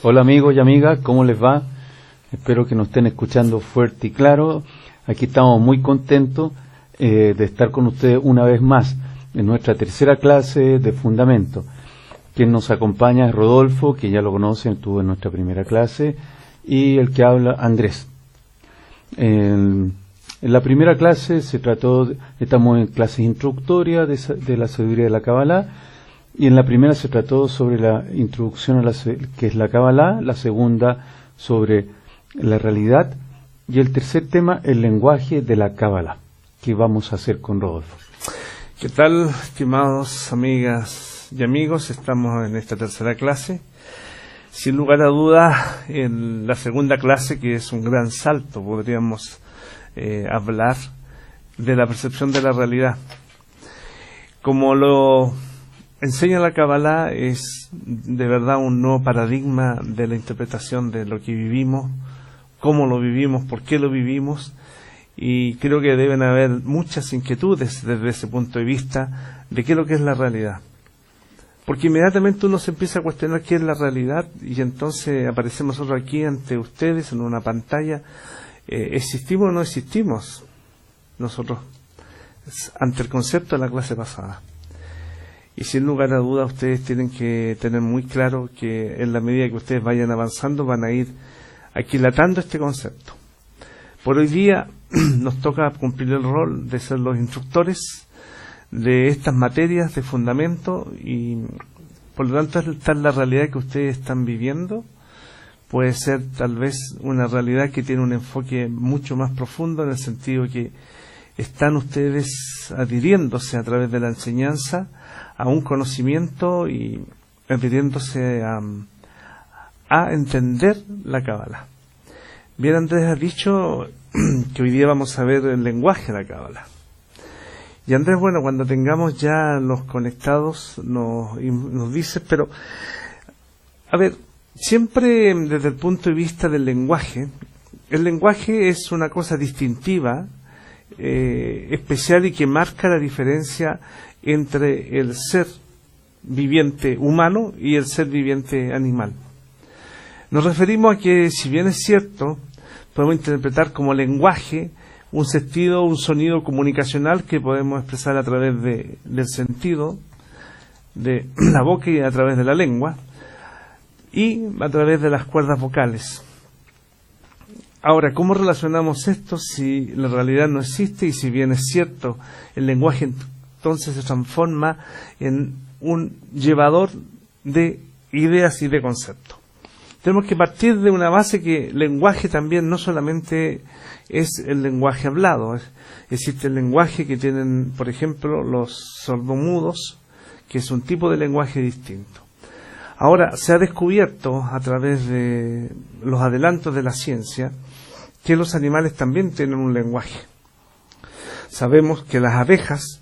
Hola amigos y amigas, ¿cómo les va? Espero que nos estén escuchando fuerte y claro. Aquí estamos muy contentos de estar con ustedes una vez más en nuestra tercera clase de Fundamento. Quien nos acompaña es Rodolfo, que ya lo conocen, estuvo en nuestra primera clase, y el que habla, Andrés. En la primera clase estamos en clases introductorias de la sabiduría de la Kabbalah, y en la primera se trató sobre la introducción a que es la Kabbalah, la segunda sobre la realidad, y el tercer tema, el lenguaje de la Kabbalah, que vamos a hacer con Rodolfo. ¿Qué tal, estimados amigas y amigos? Estamos en esta tercera clase. Sin lugar a dudas, en la segunda clase, que es un gran salto, podríamos hablar de la percepción de la realidad. Como lo enseña la Kabbalah, es de verdad un nuevo paradigma de la interpretación de lo que vivimos, cómo lo vivimos, por qué lo vivimos, y creo que deben haber muchas inquietudes desde ese punto de vista de qué es lo que es la realidad. Porque inmediatamente uno se empieza a cuestionar qué es la realidad, y entonces aparecemos nosotros aquí ante ustedes en una pantalla. ¿Existimos o no existimos nosotros ante el concepto de la clase pasada? Y sin lugar a dudas ustedes tienen que tener muy claro que en la medida que ustedes vayan avanzando van a ir aquilatando este concepto. Por hoy día nos toca cumplir el rol de ser los instructores de estas materias de fundamento, y por lo tanto esta es la realidad que ustedes están viviendo. Puede ser tal vez una realidad que tiene un enfoque mucho más profundo, en el sentido que están ustedes adhiriéndose a través de la enseñanza a un conocimiento y adhiriéndose a entender la Kabbalah. Bien, Andrés ha dicho que hoy día vamos a ver el lenguaje de la Kabbalah. Y Andrés, bueno, cuando tengamos ya los conectados nos dice, pero a ver, siempre desde el punto de vista del lenguaje, el lenguaje es una cosa distintiva, especial, y que marca la diferencia entre el ser viviente humano y el ser viviente animal. Nos referimos a que, si bien es cierto, podemos interpretar como lenguaje un sonido comunicacional que podemos expresar a través del sentido de la boca y a través de la lengua y a través de las cuerdas vocales. Ahora, ¿cómo relacionamos esto si la realidad no existe? Y si bien es cierto, el lenguaje entonces se transforma en un llevador de ideas y de conceptos. Tenemos que partir de una base que lenguaje también no solamente es el lenguaje hablado. Existe el lenguaje que tienen, por ejemplo, los sordomudos, que es un tipo de lenguaje distinto. Ahora, se ha descubierto a través de los adelantos de la ciencia que los animales también tienen un lenguaje. Sabemos que las abejas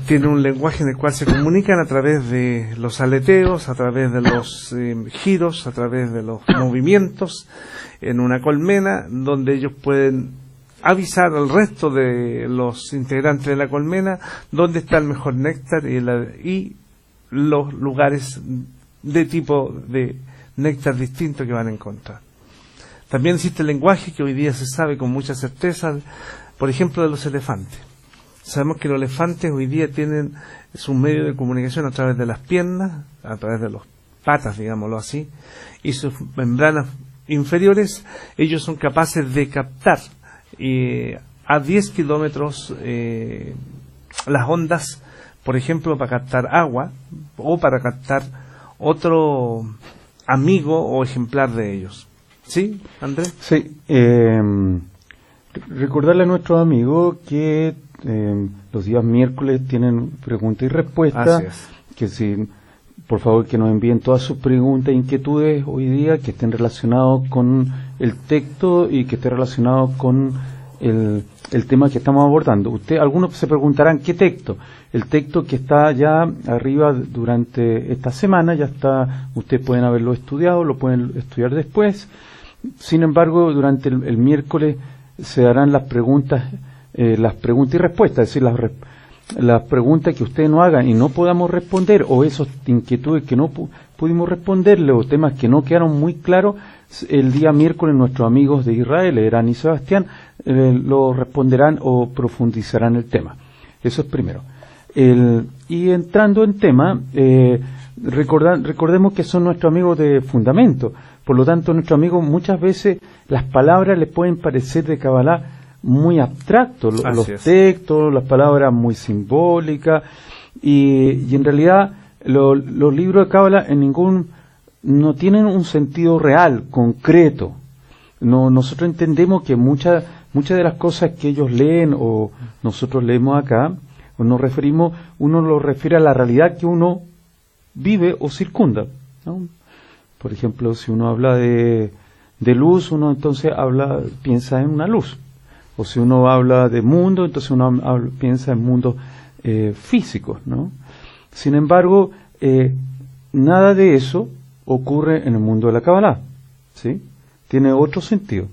tienen un lenguaje en el cual se comunican a través de los aleteos, a través de los giros, a través de los movimientos en una colmena, donde ellos pueden avisar al resto de los integrantes de la colmena dónde está el mejor néctar y los lugares de tipo de néctar distinto que van a encontrar. También existe el lenguaje que hoy día se sabe con mucha certeza, por ejemplo, de los elefantes. Sabemos que los elefantes hoy día tienen su medio de comunicación a través de las piernas, a través de las patas, digámoslo así, y sus membranas inferiores. Ellos son capaces de captar a 10 kilómetros las ondas, por ejemplo, para captar agua o para captar otro amigo o ejemplar de ellos. ¿Sí, Andrés? Sí. Recordarle a nuestros amigos que los días miércoles tienen preguntas y respuestas, que si, por favor, que nos envíen todas sus preguntas e inquietudes hoy día, que estén relacionados con el texto y que estén relacionados con el tema que estamos abordando. Algunos se preguntarán, ¿qué texto? El texto que está ya arriba durante esta semana, ya está, ustedes pueden haberlo estudiado, lo pueden estudiar después. Sin embargo, durante el miércoles se darán las preguntas y respuestas, es decir, las preguntas que ustedes nos hagan y no podamos responder, o esas inquietudes que no pudimos responderle, o temas que no quedaron muy claros, el día miércoles nuestros amigos de Israel, Eran y Sebastián, lo responderán o profundizarán el tema. Eso es primero. Y entrando en tema, recordemos que son nuestros amigos de fundamento. Por lo tanto, nuestros amigos muchas veces las palabras les pueden parecer de Kabbalah muy abstractos, los textos, las palabras muy simbólicas, y en realidad los libros de Kabbalah no tienen un sentido real, concreto. Nosotros entendemos que muchas de las cosas que ellos leen o nosotros leemos acá, uno lo refiere a la realidad que uno vive o circunda, ¿no? Por ejemplo, si uno habla de luz, uno entonces piensa en una luz. O si uno habla de mundo, entonces uno piensa en mundos físicos, ¿no? Sin embargo, nada de eso ocurre en el mundo de la Kabbalah, ¿sí? Tiene otro sentido.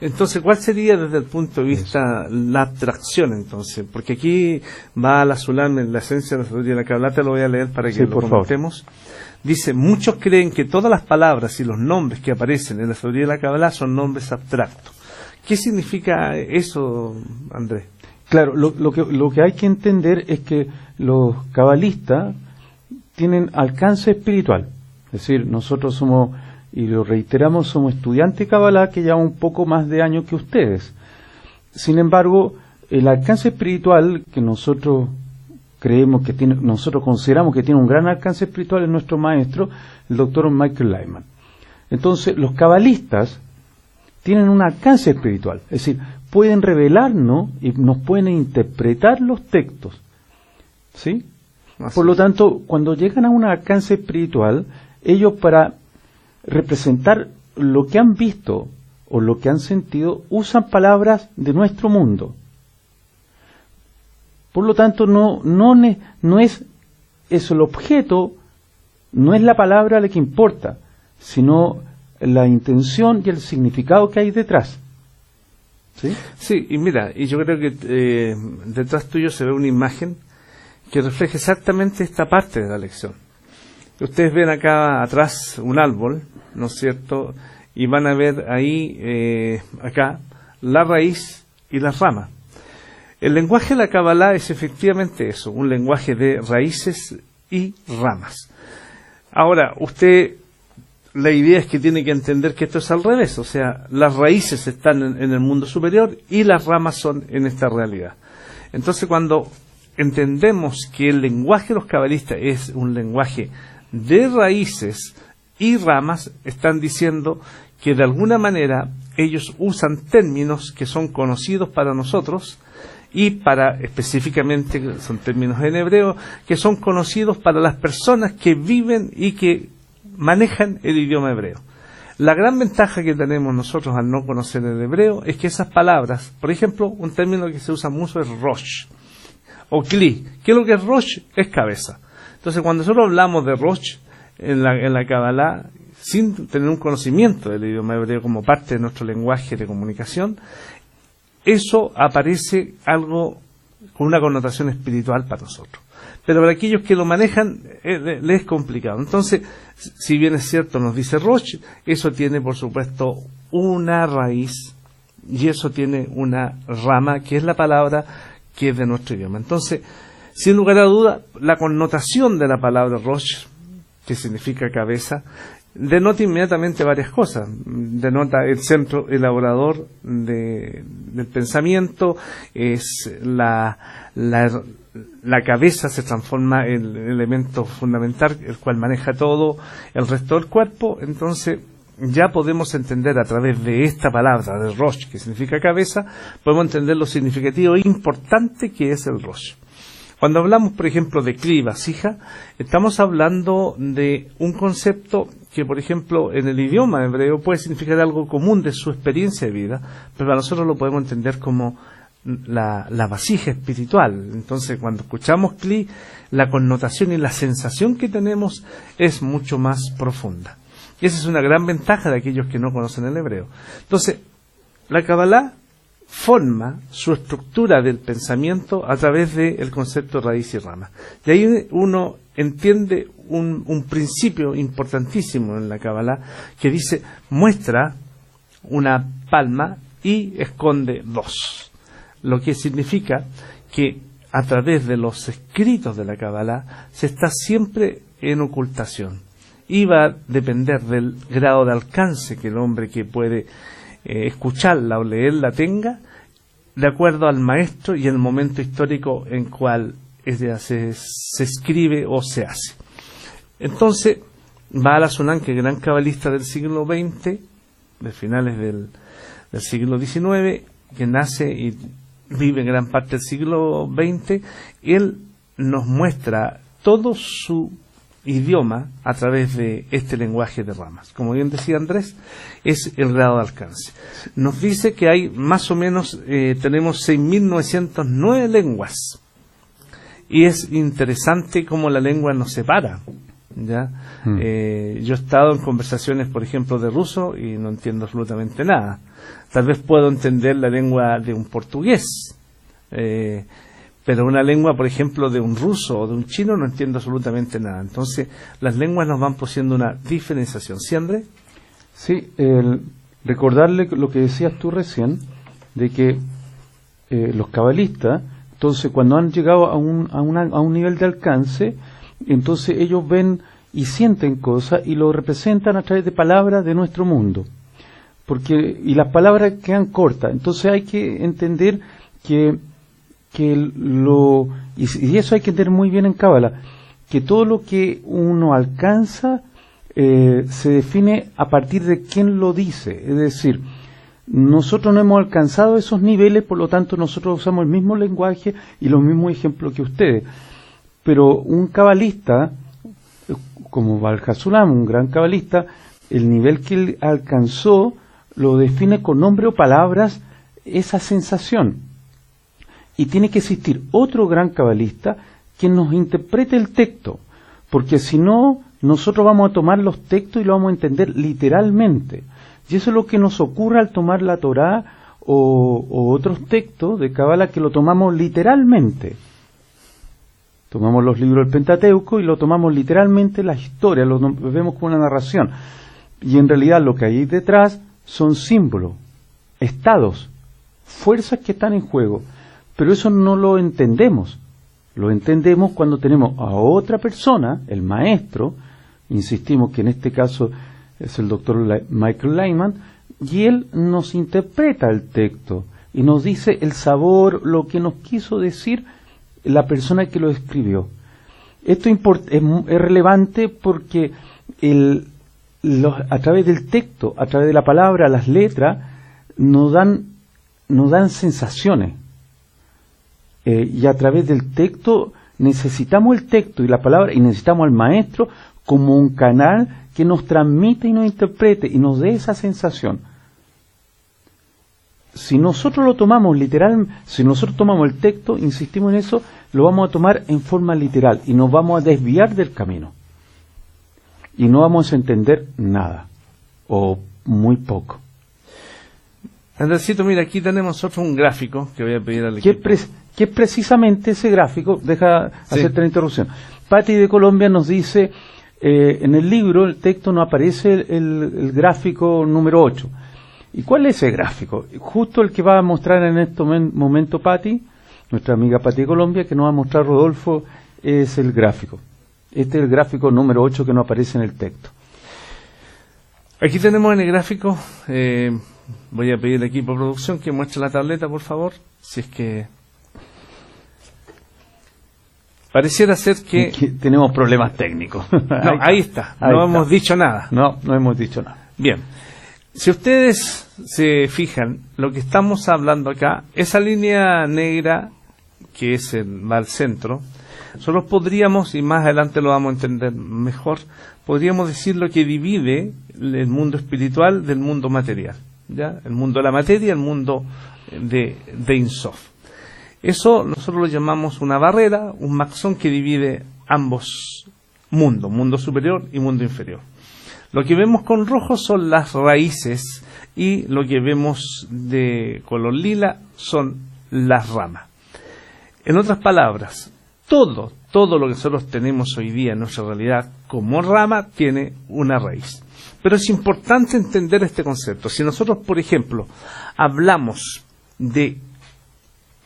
Entonces, ¿cuál sería desde el punto de vista la abstracción entonces? Porque aquí va a la Sulam en la esencia de la sabiduría de la Kabbalah, te lo voy a leer para que lo comentemos. Dice, muchos creen que todas las palabras y los nombres que aparecen en la sabiduría de la Kabbalah son nombres abstractos. ¿Qué significa eso, Andrés? Claro, lo que hay que entender es que los cabalistas tienen alcance espiritual. Es decir, nosotros somos, y lo reiteramos, somos estudiantes de Kabbalah que llevan un poco más de años que ustedes. Sin embargo, el alcance espiritual que nosotros nosotros consideramos que tiene un gran alcance espiritual en nuestro maestro, el doctor Michael Lyman. Entonces, los cabalistas tienen un alcance espiritual, es decir, pueden revelarnos y nos pueden interpretar los textos, ¿sí? Por lo tanto, cuando llegan a un alcance espiritual, ellos para representar lo que han visto o lo que han sentido, usan palabras de nuestro mundo. Por lo tanto, no es eso el objeto, no es la palabra la que importa, sino la intención y el significado que hay detrás. ¿Sí? Sí, y mira, y yo creo que detrás tuyo se ve una imagen que refleja exactamente esta parte de la lección. Ustedes ven acá atrás un árbol, ¿no es cierto? Y van a ver ahí, acá, la raíz y las ramas. El lenguaje de la Kabbalah es efectivamente eso, un lenguaje de raíces y ramas. Ahora, la idea es que tiene que entender que esto es al revés, o sea, las raíces están en el mundo superior y las ramas son en esta realidad. Entonces, cuando entendemos que el lenguaje de los cabalistas es un lenguaje de raíces y ramas, están diciendo que de alguna manera ellos usan términos que son conocidos para nosotros y específicamente son términos en hebreo que son conocidos para las personas que viven y que manejan el idioma hebreo. La gran ventaja que tenemos nosotros al no conocer el hebreo es que esas palabras, por ejemplo, un término que se usa mucho es rosh o kli. ¿Qué es lo que es rosh? Es cabeza. Entonces, cuando nosotros hablamos de rosh en la Kabbalah, sin tener un conocimiento del idioma hebreo como parte de nuestro lenguaje de comunicación, eso aparece algo con una connotación espiritual para nosotros. Pero para aquellos que lo manejan, les es complicado. Entonces, si bien es cierto, nos dice Rosh, eso tiene, por supuesto, una raíz, y eso tiene una rama, que es la palabra que es de nuestro idioma. Entonces, sin lugar a duda, la connotación de la palabra Rosh, que significa cabeza, denota inmediatamente varias cosas. Denota el centro elaborador del pensamiento, es la cabeza se transforma en el elemento fundamental, el cual maneja todo el resto del cuerpo. Entonces ya podemos entender a través de esta palabra de Rosh, que significa cabeza, podemos entender lo significativo e importante que es el Rosh. Cuando hablamos, por ejemplo, de Kli, vasija, estamos hablando de un concepto que, por ejemplo, en el idioma hebreo puede significar algo común de su experiencia de vida, pero para nosotros lo podemos entender como la vasija espiritual. Entonces, cuando escuchamos Kli, la connotación y la sensación que tenemos es mucho más profunda. Y esa es una gran ventaja de aquellos que no conocen el hebreo. Entonces, la Kabbalah forma su estructura del pensamiento a través del concepto raíz y rama. Y ahí uno entiende un principio importantísimo en la Kabbalah que dice, muestra una palma y esconde dos, lo que significa que a través de los escritos de la Kabbalah se está siempre en ocultación, y va a depender del grado de alcance que el hombre que puede escucharla o leerla tenga, de acuerdo al maestro y el momento histórico en cual ella se escribe o se hace. Entonces, Baal HaSulam, que es gran cabalista del siglo XX, de finales del siglo XIX, que nace y vive gran parte del siglo XX, él nos muestra todo su idioma a través de este lenguaje de ramas. Como bien decía Andrés, es el grado de alcance. Nos dice que hay más o menos, tenemos 6.909 lenguas. Y es interesante cómo la lengua nos separa, ¿ya? Yo he estado en conversaciones, por ejemplo, de ruso y no entiendo absolutamente nada. Tal vez puedo entender la lengua de un portugués, pero una lengua, por ejemplo, de un ruso o de un chino no entiendo absolutamente nada. Entonces, las lenguas nos van poniendo una diferenciación. ¿Sí, Andrés? Sí, recordarle lo que decías tú recién, de que los cabalistas, entonces, cuando han llegado a un nivel de alcance, entonces ellos ven y sienten cosas y lo representan a través de palabras de nuestro mundo. Y las palabras quedan cortas. Entonces hay que entender y eso hay que entender muy bien en Cábala, que todo lo que uno alcanza se define a partir de quién lo dice. Es decir, nosotros no hemos alcanzado esos niveles, por lo tanto nosotros usamos el mismo lenguaje y los mismos ejemplos que ustedes. Pero un cabalista, como Baal HaSulam, un gran cabalista, el nivel que él alcanzó lo define con nombre o palabras esa sensación. Y tiene que existir otro gran cabalista que nos interprete el texto, porque si no, nosotros vamos a tomar los textos y lo vamos a entender literalmente. Y eso es lo que nos ocurre al tomar la Torá o otros textos de Cábala, que lo tomamos literalmente. Tomamos los libros del Pentateuco y lo tomamos literalmente, la historia, lo vemos como una narración. Y en realidad lo que hay detrás son símbolos, estados, fuerzas que están en juego. Pero eso no lo entendemos. Lo entendemos cuando tenemos a otra persona, el maestro, insistimos que en este caso es el doctor Michael Lehman, y él nos interpreta el texto y nos dice el sabor, lo que nos quiso decir la persona que lo escribió. Esto es relevante porque a través del texto, a través de la palabra, las letras, nos dan sensaciones. Y a través del texto necesitamos el texto y la palabra, y necesitamos al maestro como un canal que nos transmite y nos interprete y nos dé esa sensación. Si nosotros lo tomamos literal, si nosotros tomamos el texto, insistimos en eso, lo vamos a tomar en forma literal y nos vamos a desviar del camino. Y no vamos a entender nada, o muy poco. Andresito, mira, aquí tenemos nosotros un gráfico que voy a pedir al equipo. Que es precisamente ese gráfico, deja hacerte la interrupción. Patti de Colombia nos dice, en el libro, el texto no aparece el gráfico número 8. ¿Y cuál es ese gráfico? Justo el que va a mostrar en este momento Patti, nuestra amiga Patti de Colombia, que nos va a mostrar Rodolfo, es el gráfico. Este es el gráfico número 8 que no aparece en el texto. Aquí tenemos en el gráfico, voy a pedir al equipo de producción que muestre la tableta, por favor, si es que... Pareciera ser que tenemos problemas técnicos. No, ahí está. No hemos dicho nada. No hemos dicho nada. Bien. Si ustedes se fijan, lo que estamos hablando acá, esa línea negra que va al centro, solo podríamos, y más adelante lo vamos a entender mejor, podríamos decir lo que divide el mundo espiritual del mundo material, ¿ya? El mundo de la materia y el mundo de Ein Sof. Eso nosotros lo llamamos una barrera, un maxón que divide ambos mundos, mundo superior y mundo inferior. Lo que vemos con rojo son las raíces y lo que vemos de color lila son las ramas. En otras palabras, todo lo que nosotros tenemos hoy día en nuestra realidad como rama tiene una raíz. Pero es importante entender este concepto. Si nosotros, por ejemplo, hablamos de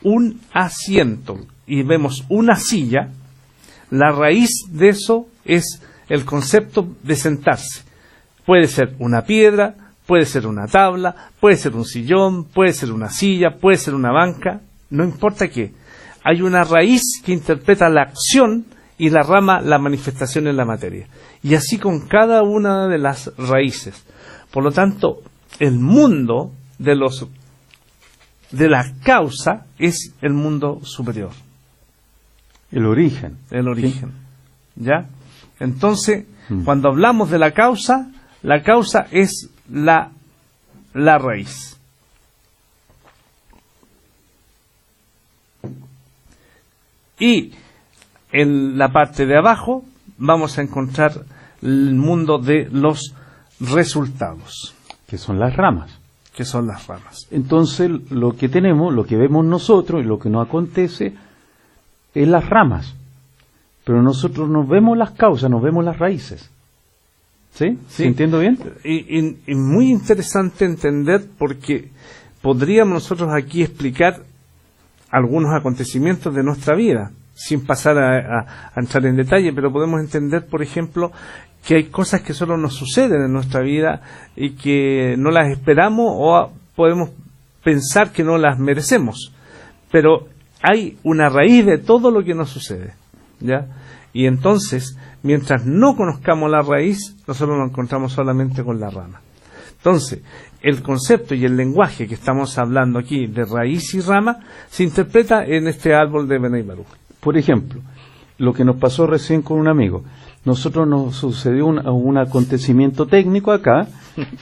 un asiento y vemos una silla, la raíz de eso es el concepto de sentarse. Puede ser una piedra, puede ser una tabla, puede ser un sillón, puede ser una silla, puede ser una banca, no importa qué. Hay una raíz que interpreta la acción y la rama la manifestación en la materia. Y así con cada una de las raíces. Por lo tanto, el mundo de la causa es el mundo superior. El origen. El origen. ¿Sí? ¿Ya? Entonces, cuando hablamos de la causa es la raíz. Y en la parte de abajo vamos a encontrar el mundo de los resultados. Que son las ramas. Que son las ramas. Entonces, lo que tenemos, lo que vemos nosotros y lo que nos acontece es las ramas. Pero nosotros no vemos las causas, nos vemos las raíces. ¿Sí? ¿Sí? ¿Entiendo bien? Y muy interesante entender, porque podríamos nosotros aquí explicar algunos acontecimientos de nuestra vida, sin pasar a entrar en detalle, pero podemos entender, por ejemplo, que hay cosas que solo nos suceden en nuestra vida y que no las esperamos o podemos pensar que no las merecemos. Pero hay una raíz de todo lo que nos sucede, ¿ya? Y entonces, mientras no conozcamos la raíz, nosotros nos encontramos solamente con la rama. Entonces, el concepto y el lenguaje que estamos hablando aquí de raíz y rama se interpreta en este árbol de Benay Baruch. Por ejemplo, lo que nos pasó recién con un amigo. Nosotros nos sucedió un acontecimiento técnico acá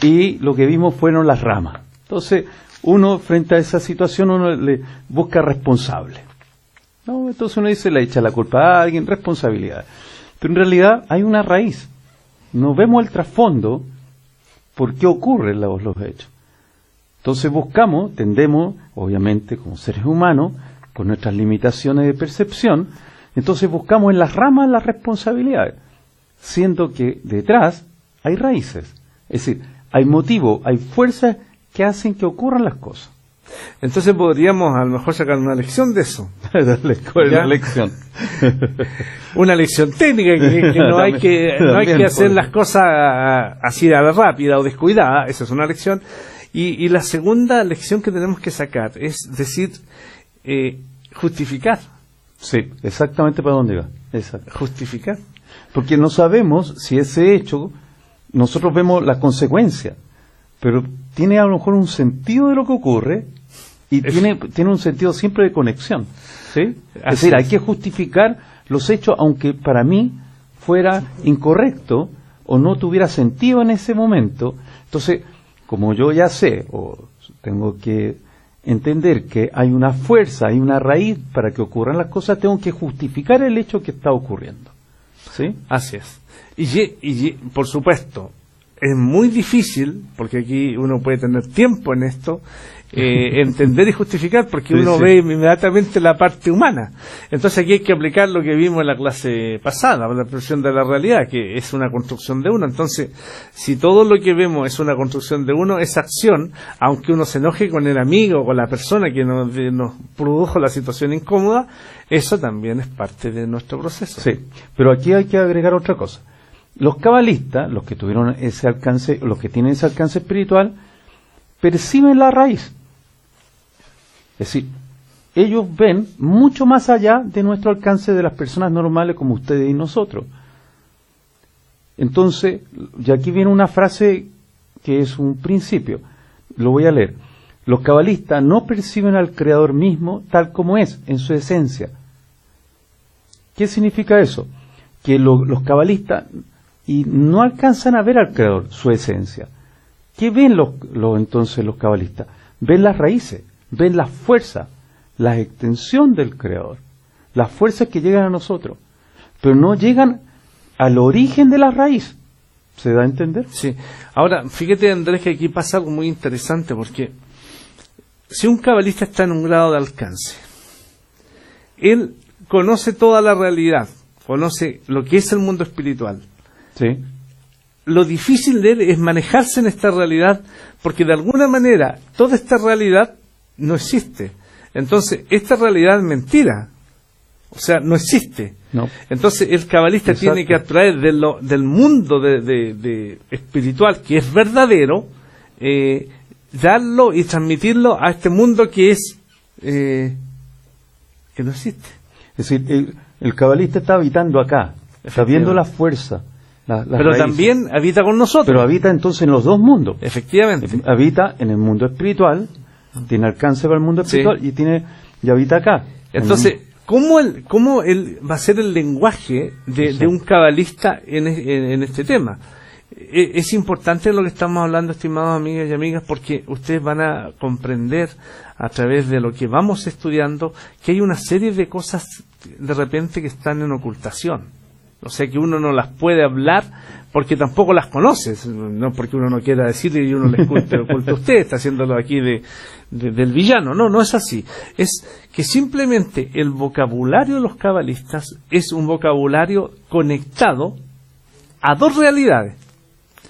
y lo que vimos fueron las ramas. Entonces, uno frente a esa situación uno le busca responsable. ¿No? Entonces uno dice, le echa la culpa a alguien, responsabilidad. Pero en realidad hay una raíz. No vemos el trasfondo. ¿Por qué ocurren los hechos? Entonces tendemos, obviamente, como seres humanos, con nuestras limitaciones de percepción, entonces buscamos en las ramas las responsabilidades, siendo que detrás hay raíces. Es decir, hay motivos, hay fuerzas que hacen que ocurran las cosas. Entonces podríamos a lo mejor sacar una lección de eso. ¿Cuál es la lección? Una lección técnica, que no hay que hacer las cosas así a la rápida o descuidada. Esa es una lección. Y la segunda lección que tenemos que sacar es decir, justificar. Sí, exactamente para dónde va. Exacto. Justificar. Porque no sabemos si ese hecho, nosotros vemos la consecuencia, pero tiene a lo mejor un sentido de lo que ocurre y tiene un sentido siempre de conexión. ¿Sí? Es decir, hay que justificar los hechos, aunque para mí fuera incorrecto o no tuviera sentido en ese momento. Entonces, como yo ya sé, o tengo que entender que hay una fuerza, hay una raíz para que ocurran las cosas, tengo que justificar el hecho que está ocurriendo. ¿Sí? Así es. Y por supuesto, es muy difícil, porque aquí uno puede tener tiempo en esto, entender y justificar, porque uno ve inmediatamente la parte humana. Entonces aquí hay que aplicar lo que vimos en la clase pasada, la percepción de la realidad, que es una construcción de uno. Entonces, si todo lo que vemos es una construcción de uno, esa acción, aunque uno se enoje con el amigo o con la persona que nos produjo la situación incómoda, eso también es parte de nuestro proceso. Sí, pero aquí hay que agregar otra cosa. Los cabalistas, los que tuvieron ese alcance, los que tienen ese alcance espiritual, perciben la raíz. Es decir, ellos ven mucho más allá de nuestro alcance de las personas normales como ustedes y nosotros. Entonces, y aquí viene una frase que es un principio, lo voy a leer. Los cabalistas no perciben al Creador mismo tal como es, en su esencia. ¿Qué significa eso? Que los cabalistas y no alcanzan a ver al Creador, su esencia. ¿Qué ven entonces los cabalistas? Ven las raíces, ven la fuerza, la extensión del Creador, las fuerzas que llegan a nosotros, pero no llegan al origen de la raíz, ¿Se da a entender? Sí. Ahora, fíjate, Andrés, que aquí pasa algo muy interesante, porque si un cabalista está en un grado de alcance, él conoce toda la realidad, conoce lo que es el mundo espiritual. Sí. Lo difícil de él es manejarse en esta realidad, porque de alguna manera toda esta realidad no existe. Entonces, esta realidad es mentira. O sea, no existe. No. Entonces, el cabalista Exacto. tiene que atraer del mundo de espiritual, que es verdadero, darlo y transmitirlo a este mundo que es que no existe. Es decir, el cabalista está habitando acá, está viendo la fuerza, las pero raíces. también habita con nosotros. Pero habita entonces en los dos mundos. Efectivamente. Habita en el mundo espiritual, tiene alcance para el mundo espiritual, Sí. y habita acá. Entonces, ¿cómo él va a ser el lenguaje de un cabalista en este tema? Es importante lo que estamos hablando, estimados amigas y amigas, porque ustedes van a comprender a través de lo que vamos estudiando que hay una serie de cosas de repente que están en ocultación. O sea, que uno no las puede hablar porque tampoco las conoce, no porque uno no quiera decirle y uno le oculta a usted, está haciéndolo aquí del villano. No es así. Es que simplemente el vocabulario de los cabalistas es un vocabulario conectado a dos realidades.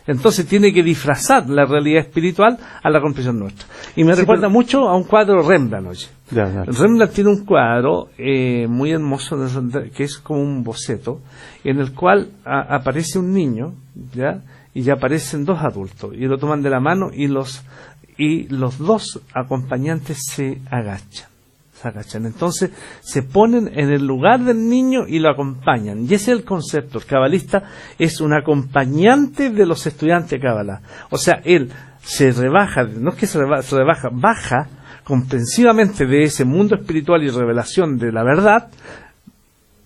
Entonces tiene que disfrazar la realidad espiritual a la comprensión nuestra. Y me recuerda mucho a un cuadro Rembrandt, oye. Rembrandt tiene un cuadro muy hermoso que es como un boceto en el cual aparece un niño, ¿ya? Y ya aparecen dos adultos y lo toman de la mano y los dos acompañantes se agachan. Entonces se ponen en el lugar del niño y lo acompañan, y ese es el concepto. El cabalista es un acompañante de los estudiantes de Kabbalah. O sea, él se rebaja, no es que se rebaja, baja comprensivamente de ese mundo espiritual y revelación de la verdad,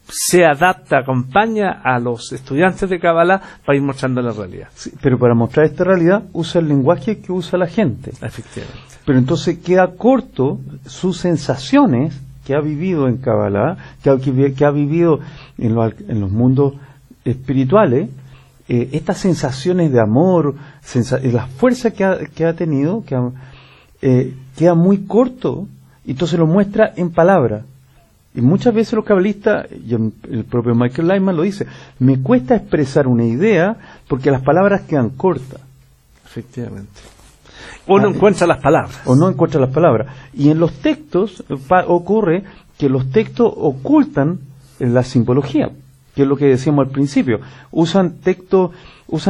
se adapta, acompaña a los estudiantes de Kabbalah para ir mostrando la realidad. Sí, pero para mostrar esta realidad usa el lenguaje que usa la gente. Efectivamente. Pero entonces queda corto sus sensaciones que ha vivido en Kabbalah, que ha vivido en los mundos espirituales, estas sensaciones de amor, la fuerza que ha tenido, queda muy corto, y entonces lo muestra en palabras. Y muchas veces los cabalistas, y el propio Michael Lyman lo dice, me cuesta expresar una idea porque las palabras quedan cortas. Efectivamente. O no encuentra las palabras. O no encuentra las palabras. Y en los textos ocurre que los textos ocultan la simbología, que es lo que decíamos al principio. Usan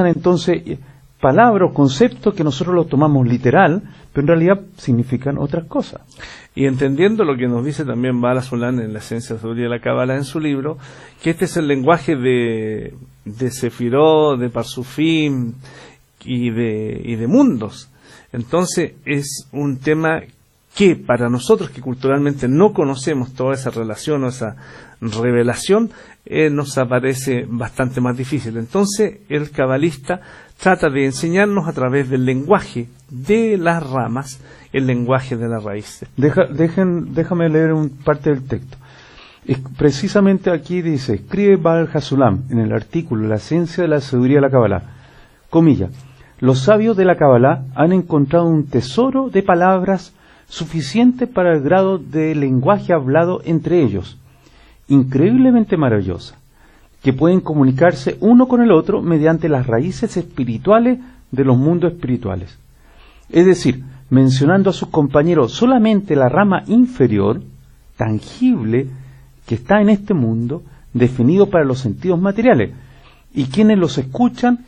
entonces palabras o conceptos que nosotros los tomamos literal, pero en realidad significan otras cosas. Y entendiendo lo que nos dice también Baal HaSulam en la esencia de la Kabbalah en su libro, que este es el lenguaje de Sefirot, de Parsufim y de mundos. Entonces es un tema que para nosotros que culturalmente no conocemos toda esa relación o esa revelación, nos aparece bastante más difícil. Entonces el cabalista trata de enseñarnos a través del lenguaje de las ramas, el lenguaje de la raíz. Déjame leer parte del texto. Precisamente aquí dice, escribe Baal HaSulam en el artículo La esencia de la sabiduría de la Kabbalah, comillas, los sabios de la Kabbalah han encontrado un tesoro de palabras suficiente para el grado de lenguaje hablado entre ellos, increíblemente maravillosa, que pueden comunicarse uno con el otro mediante las raíces espirituales de los mundos espirituales. Es decir, mencionando a sus compañeros solamente la rama inferior, tangible, que está en este mundo, definido para los sentidos materiales, y quienes los escuchan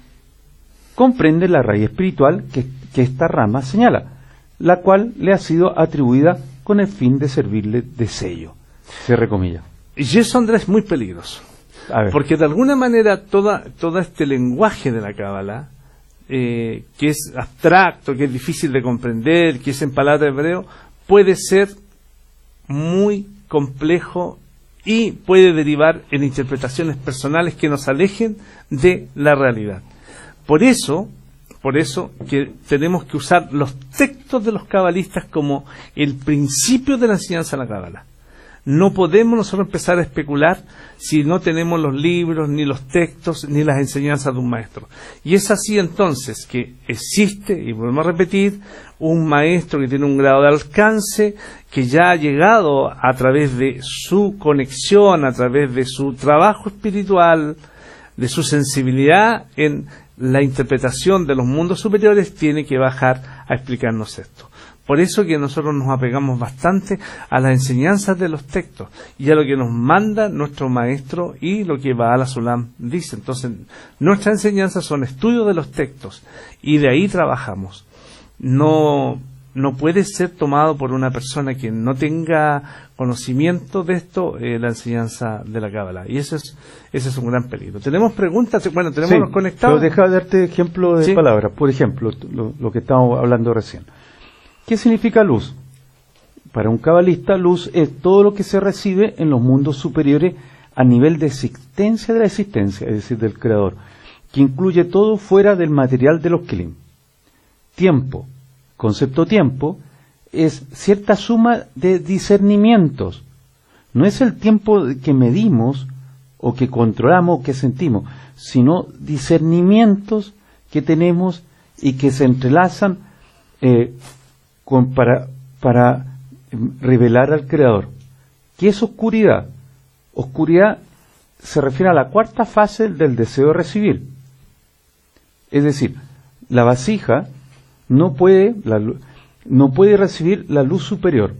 comprenden la raíz espiritual que esta rama señala, la cual le ha sido atribuida con el fin de servirle de sello. Cierre comillas. Y eso, Andrés, es muy peligroso. Porque de alguna manera todo este lenguaje de la Kabbalah, que es abstracto, que es difícil de comprender, que es en palabras hebreo, puede ser muy complejo y puede derivar en interpretaciones personales que nos alejen de la realidad. Por eso que tenemos que usar los textos de los cabalistas como el principio de la enseñanza de la Kabbalah. No podemos nosotros empezar a especular si no tenemos los libros, ni los textos, ni las enseñanzas de un maestro. Y es así entonces que existe, y volvemos a repetir, un maestro que tiene un grado de alcance, que ya ha llegado a través de su conexión, a través de su trabajo espiritual, de su sensibilidad en la interpretación de los mundos superiores, tiene que bajar a explicarnos esto. Por eso que nosotros nos apegamos bastante a las enseñanzas de los textos y a lo que nos manda nuestro maestro y lo que Baal HaSulam dice. Entonces, nuestras enseñanzas son estudios de los textos y de ahí trabajamos. No puede ser tomado por una persona que no tenga conocimiento de esto, la enseñanza de la Cábala. Y ese es un gran peligro. ¿Tenemos preguntas? Bueno, tenemos los conectados. Pero deja de darte ejemplo de palabras. Por ejemplo, lo que estábamos hablando recién. ¿Qué significa luz? Para un cabalista, luz es todo lo que se recibe en los mundos superiores a nivel de existencia de la existencia, es decir, del Creador, que incluye todo fuera del material de los Kelim. Tiempo, concepto tiempo, es cierta suma de discernimientos. No es el tiempo que medimos o que controlamos o que sentimos, sino discernimientos que tenemos y que se entrelazan para revelar al Creador. ¿Qué es oscuridad? Oscuridad se refiere a la cuarta fase del deseo de recibir. Es decir, la vasija no puede recibir la luz superior.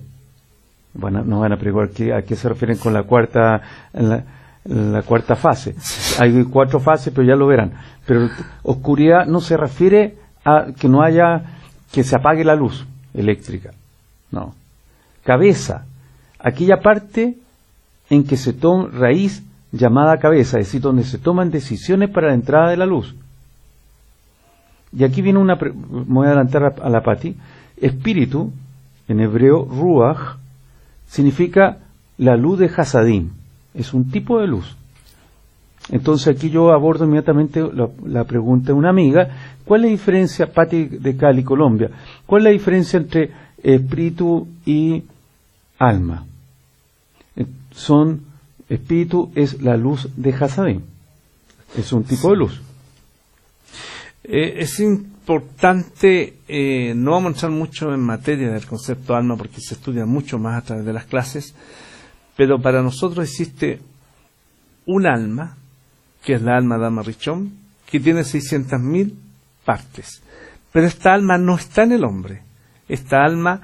Bueno, nos van a preguntar a qué se refieren con la cuarta fase. Hay 4 fases, pero ya lo verán. Pero oscuridad no se refiere a que se apague la luz eléctrica. No. Cabeza, aquella parte en que se toma raíz llamada cabeza, es decir, donde se toman decisiones para la entrada de la luz. Y aquí viene me voy a adelantar a la Pati. Espíritu, en hebreo, ruach, significa la luz de Hasadim. Es un tipo de luz. Entonces aquí yo abordo inmediatamente la pregunta de una amiga. ¿Cuál es la diferencia, Pati de Cali, Colombia? ¿Cuál es la diferencia entre espíritu y alma? Espíritu es la luz de Hasadim. Es un tipo de luz. Es importante, no vamos a entrar mucho en materia del concepto alma porque se estudia mucho más a través de las clases, pero para nosotros existe un alma, que es la alma de Adama Rishon, que tiene 600.000 partes. Pero esta alma no está en el hombre. Esta alma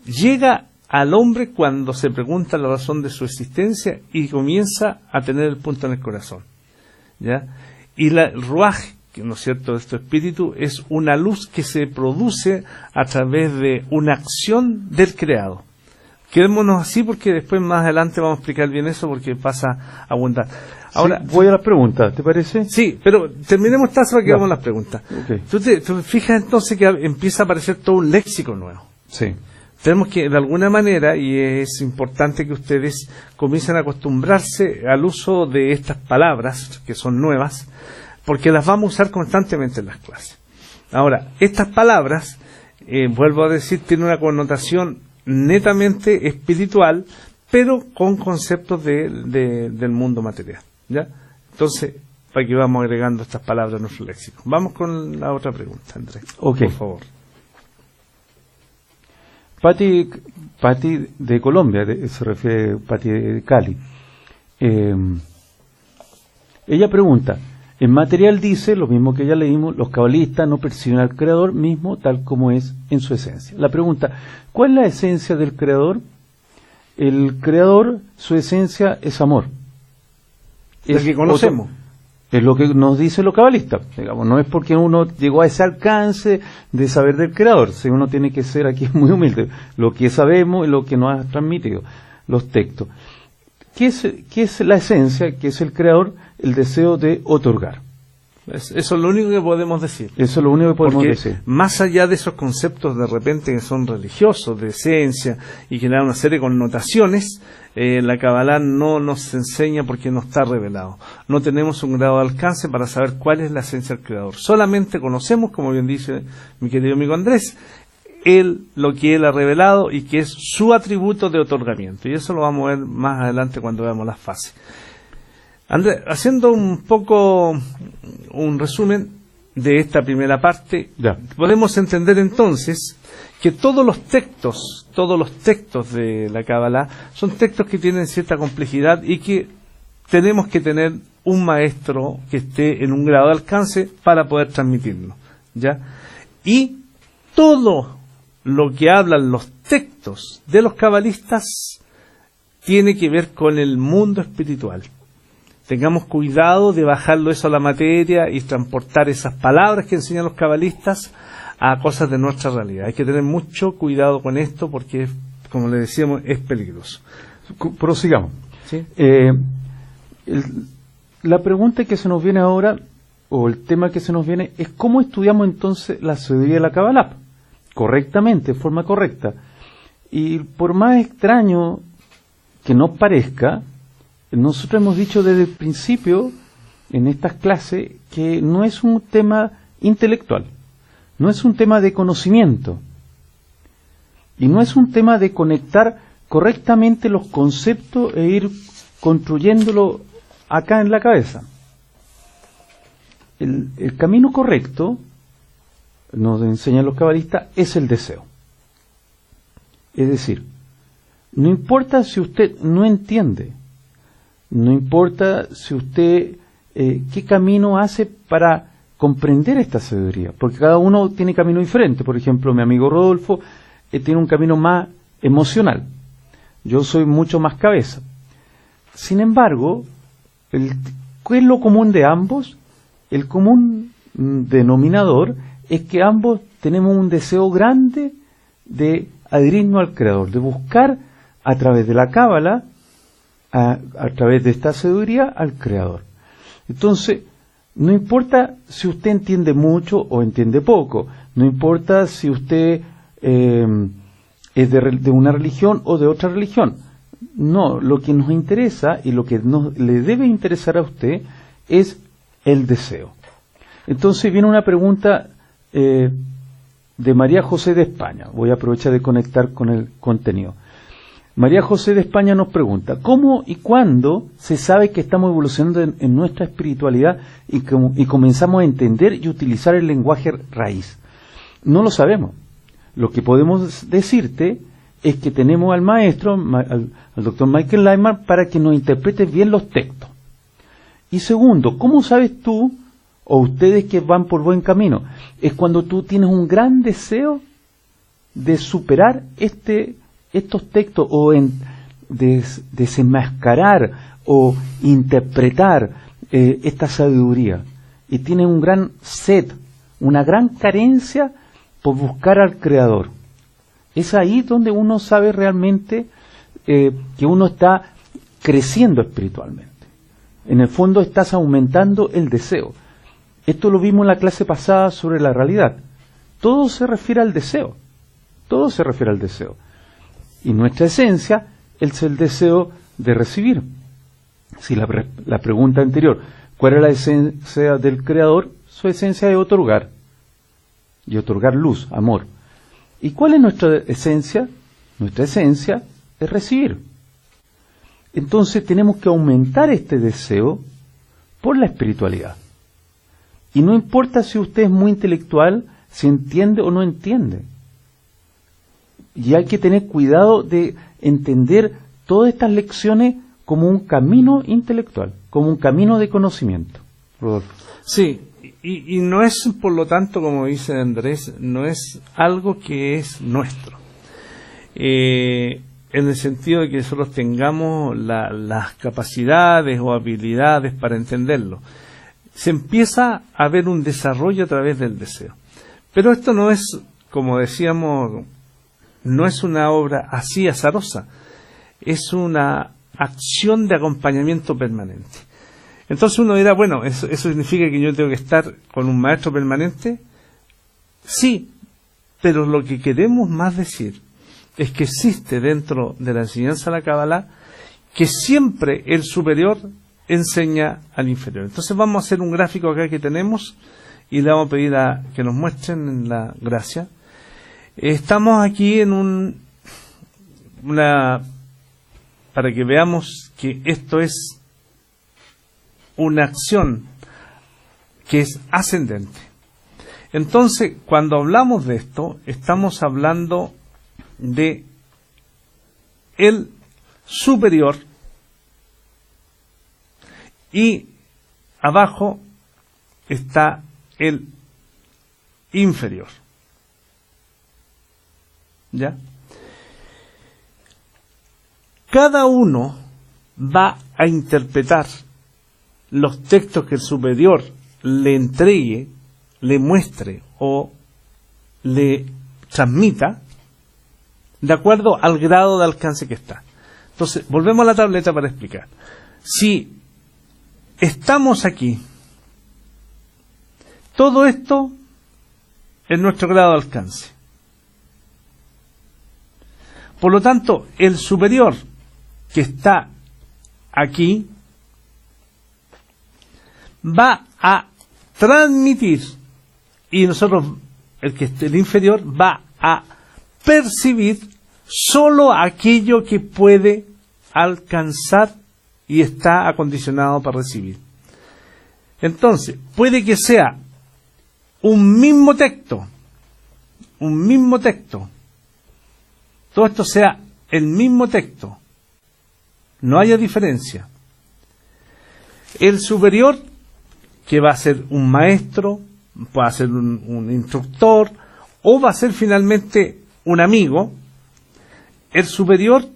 llega al hombre cuando se pregunta la razón de su existencia y comienza a tener el punto en el corazón. ¿Ya? Y el ruaj, ¿no es cierto?, este espíritu, es una luz que se produce a través de una acción del creado. Quedémonos así porque después más adelante vamos a explicar bien eso porque pasa a abundar. Ahora, sí, voy a las preguntas, ¿te parece? Sí, pero terminemos esta para que vamos a las preguntas. Okay. Tú te fijas entonces que empieza a aparecer todo un léxico nuevo. Sí. Tenemos que, de alguna manera, y es importante que ustedes comiencen a acostumbrarse al uso de estas palabras, que son nuevas, porque las vamos a usar constantemente en las clases. Ahora, estas palabras, vuelvo a decir, tienen una connotación netamente espiritual, pero con conceptos del mundo material. ¿Ya? Entonces, para que vamos agregando estas palabras a nuestro léxico. Vamos con la otra pregunta, Andrés. Okay. Por favor. Pati de Colombia, se refiere a Pati de Cali. Ella pregunta, en material dice, lo mismo que ya leímos, los cabalistas no perciben al Creador mismo tal como es en su esencia. La pregunta, ¿cuál es la esencia del Creador? El Creador, su esencia es amor. Es que conocemos. Es lo que nos dicen los cabalistas. Digamos, no es porque uno llegó a ese alcance de saber del Creador. Si uno tiene que ser aquí muy humilde. Lo que sabemos y lo que nos ha transmitido los textos. ¿Qué es la esencia? ¿Qué es el Creador? El deseo de otorgar. Eso es lo único que podemos decir. Eso es lo único que podemos Porque decir. Más allá de esos conceptos de repente que son religiosos, de esencia, y que le dan una serie de connotaciones, la Kabbalah no nos enseña porque no está revelado. No tenemos un grado de alcance para saber cuál es la esencia del Creador. Solamente conocemos, como bien dice mi querido amigo Andrés, lo que Él ha revelado y que es su atributo de otorgamiento. Y eso lo vamos a ver más adelante cuando veamos las fases. Andrés, haciendo un poco un resumen de esta primera parte, podemos entender entonces que todos los textos de la Cábala son textos que tienen cierta complejidad y que tenemos que tener un maestro que esté en un grado de alcance para poder transmitirlo, ¿ya? Y todo lo que hablan los textos de los cabalistas tiene que ver con el mundo espiritual. Tengamos cuidado de bajarlo eso a la materia y transportar esas palabras que enseñan los cabalistas a cosas de nuestra realidad. Hay que tener mucho cuidado con esto porque, como le decíamos, es peligroso. Prosigamos. ¿Sí? La pregunta que se nos viene ahora, o el tema que se nos viene, es cómo estudiamos entonces la sabiduría de la Cábala correctamente, de forma correcta. Y por más extraño que nos parezca, nosotros hemos dicho desde el principio en estas clases que no es un tema intelectual, no es un tema de conocimiento y no es un tema de conectar correctamente los conceptos e ir construyéndolo acá en la cabeza. El camino correcto, nos enseñan los cabalistas, es el deseo. Es decir, no importa si usted no entiende, no importa si usted qué camino hace para comprender esta sabiduría, porque cada uno tiene camino diferente. Por ejemplo, mi amigo Rodolfo tiene un camino más emocional, yo soy mucho más cabeza. Sin embargo, ¿qué es lo común de ambos? El común denominador es que ambos tenemos un deseo grande de adherirnos al Creador, de buscar a través de la Cábala, a través de esta sabiduría, al Creador. Entonces, no importa si usted entiende mucho o entiende poco, no importa si usted es de una religión o de otra religión. No, lo que nos interesa y lo que le debe interesar a usted es el deseo. Entonces viene una pregunta de María José de España. Voy a aprovechar de conectar con el contenido. María José de España nos pregunta, ¿cómo y cuándo se sabe que estamos evolucionando en nuestra espiritualidad y comenzamos a entender y utilizar el lenguaje raíz? No lo sabemos. Lo que podemos decirte es que tenemos al maestro, al doctor Michael Lyman, para que nos interprete bien los textos. Y segundo, ¿cómo sabes tú o ustedes que van por buen camino? Es cuando tú tienes un gran deseo de superar estos textos o desenmascarar o interpretar esta sabiduría. Y tienes un gran sed, una gran carencia por buscar al Creador. Es ahí donde uno sabe realmente que uno está creciendo espiritualmente. En el fondo estás aumentando el deseo. Esto lo vimos en la clase pasada sobre la realidad. Todo se refiere al deseo. Todo se refiere al deseo. Y nuestra esencia es el deseo de recibir. Si la pregunta anterior, ¿cuál es la esencia del Creador? Su esencia es otorgar. Y otorgar luz, amor. ¿Y cuál es nuestra esencia? Nuestra esencia es recibir. Entonces tenemos que aumentar este deseo por la espiritualidad. Y no importa si usted es muy intelectual, si entiende o no entiende. Y hay que tener cuidado de entender todas estas lecciones como un camino intelectual, como un camino de conocimiento. Rodolfo. Sí, y no es, por lo tanto, como dice Andrés, no es algo que es nuestro. En el sentido de que nosotros tengamos las capacidades o habilidades para entenderlo. Se empieza a ver un desarrollo a través del deseo. Pero esto no es, como decíamos, no es una obra así azarosa, es una acción de acompañamiento permanente. Entonces uno dirá, bueno, ¿eso significa que yo tengo que estar con un maestro permanente? Sí, pero lo que queremos más decir es que existe dentro de la enseñanza de la Cábala que siempre el superior enseña al inferior. Entonces vamos a hacer un gráfico acá que tenemos y le vamos a pedir a que nos muestren en la gracia. Estamos aquí en para que veamos que esto es una acción que es ascendente. Entonces, cuando hablamos de esto, estamos hablando de el superior y abajo está el inferior. ¿Ya? Cada uno va a interpretar los textos que el superior le entregue, le muestre o le transmita de acuerdo al grado de alcance que está. Entonces, volvemos a la tableta para explicar. Si estamos aquí, todo esto es nuestro grado de alcance. Por lo tanto, el superior que está aquí va a transmitir y nosotros, el inferior, va a percibir solo aquello que puede alcanzar y está acondicionado para recibir. Entonces, puede que sea un mismo texto, todo esto sea el mismo texto, no haya diferencia. El superior, que va a ser un maestro, va a ser un instructor, o va a ser finalmente un amigo, el superior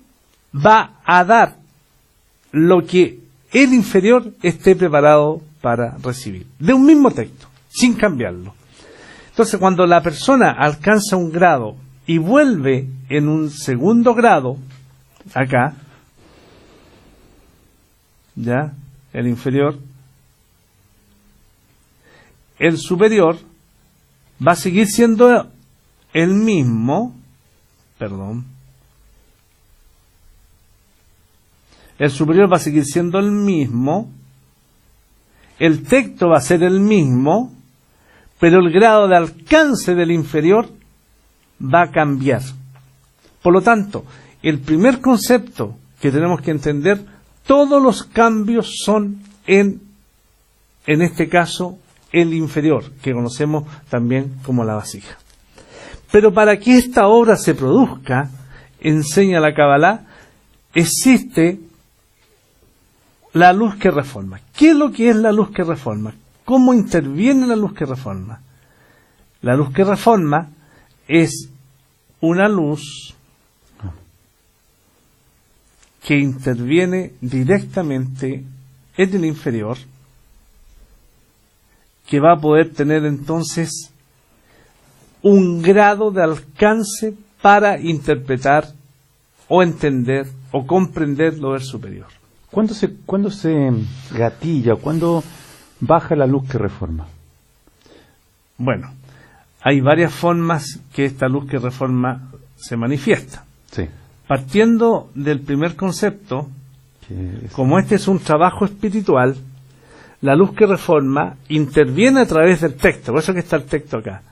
va a dar lo que el inferior esté preparado para recibir, de un mismo texto, sin cambiarlo. Entonces, cuando la persona alcanza un grado y vuelve en un segundo grado, acá, ya, el inferior, el superior va a seguir siendo el mismo, el superior va a seguir siendo el mismo, el texto va a ser el mismo, pero el grado de alcance del inferior va a cambiar. Por lo tanto, el primer concepto que tenemos que entender, todos los cambios son en este caso, el inferior, que conocemos también como la vasija. Pero para que esta obra se produzca, enseña la Kabbalah, existe la luz que reforma. ¿Qué es lo que es la luz que reforma? ¿Cómo interviene la luz que reforma? La luz que reforma es una luz que interviene directamente en el inferior, que va a poder tener entonces un grado de alcance para interpretar o entender o comprender lo del superior. ¿Cuándo se gatilla, cuándo baja la luz que reforma? Bueno, hay varias formas que esta luz que reforma se manifiesta. Sí. Partiendo del primer concepto, como este es un trabajo espiritual, la luz que reforma interviene a través del texto, por eso que está el texto acá.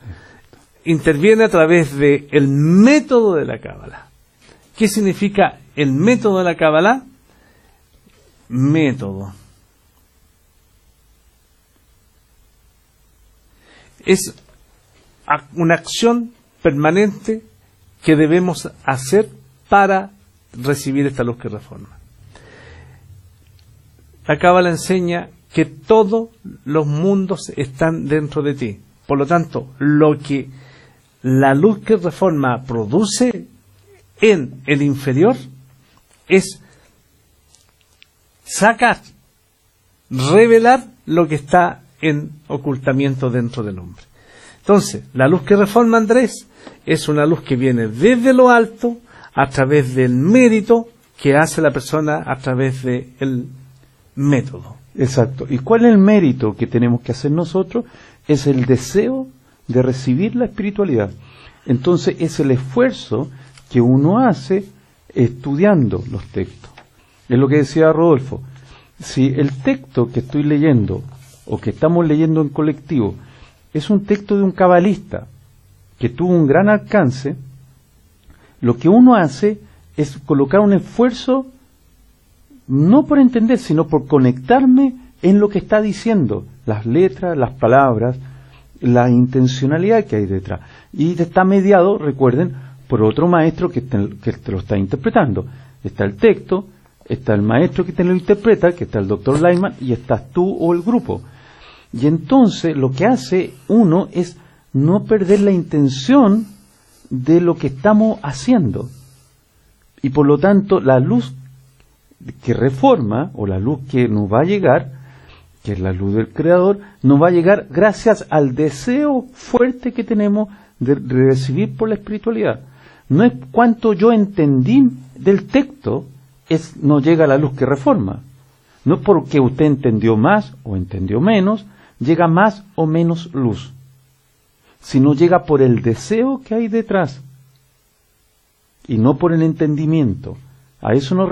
Interviene a través del método de la Kabbalah. ¿Qué significa el método de la Kabbalah? Método. Es una acción permanente que debemos hacer para recibir esta luz que reforma. La Kabbalah enseña que todos los mundos están dentro de ti. Por lo tanto, lo que la luz que reforma produce en el inferior es sacar, revelar lo que está en ocultamiento dentro del hombre. Entonces, la luz que reforma Andrés es una luz que viene desde lo alto a través del mérito que hace la persona a través del método. Exacto. ¿Y cuál es el mérito que tenemos que hacer nosotros? Es el deseo de recibir la espiritualidad. Entonces es el esfuerzo que uno hace estudiando los textos. Es lo que decía Rodolfo. Si el texto que estoy leyendo o que estamos leyendo en colectivo es un texto de un cabalista que tuvo un gran alcance, lo que uno hace es colocar un esfuerzo no por entender, sino por conectarme en lo que está diciendo, las letras, las palabras, la intencionalidad que hay detrás. Y está mediado, recuerden, por otro maestro que te lo está interpretando. Está el texto, está el maestro que te lo interpreta, que está el doctor Lyman, y estás tú o el grupo. Y entonces lo que hace uno es no perder la intención de lo que estamos haciendo. Y por lo tanto, la luz que reforma, o la luz que nos va a llegar, que es la luz del Creador, nos va a llegar gracias al deseo fuerte que tenemos de recibir por la espiritualidad. No es cuánto yo entendí del texto, no llega la luz que reforma. No es porque usted entendió más o entendió menos, llega más o menos luz, sino llega por el deseo que hay detrás y no por el entendimiento. A eso nos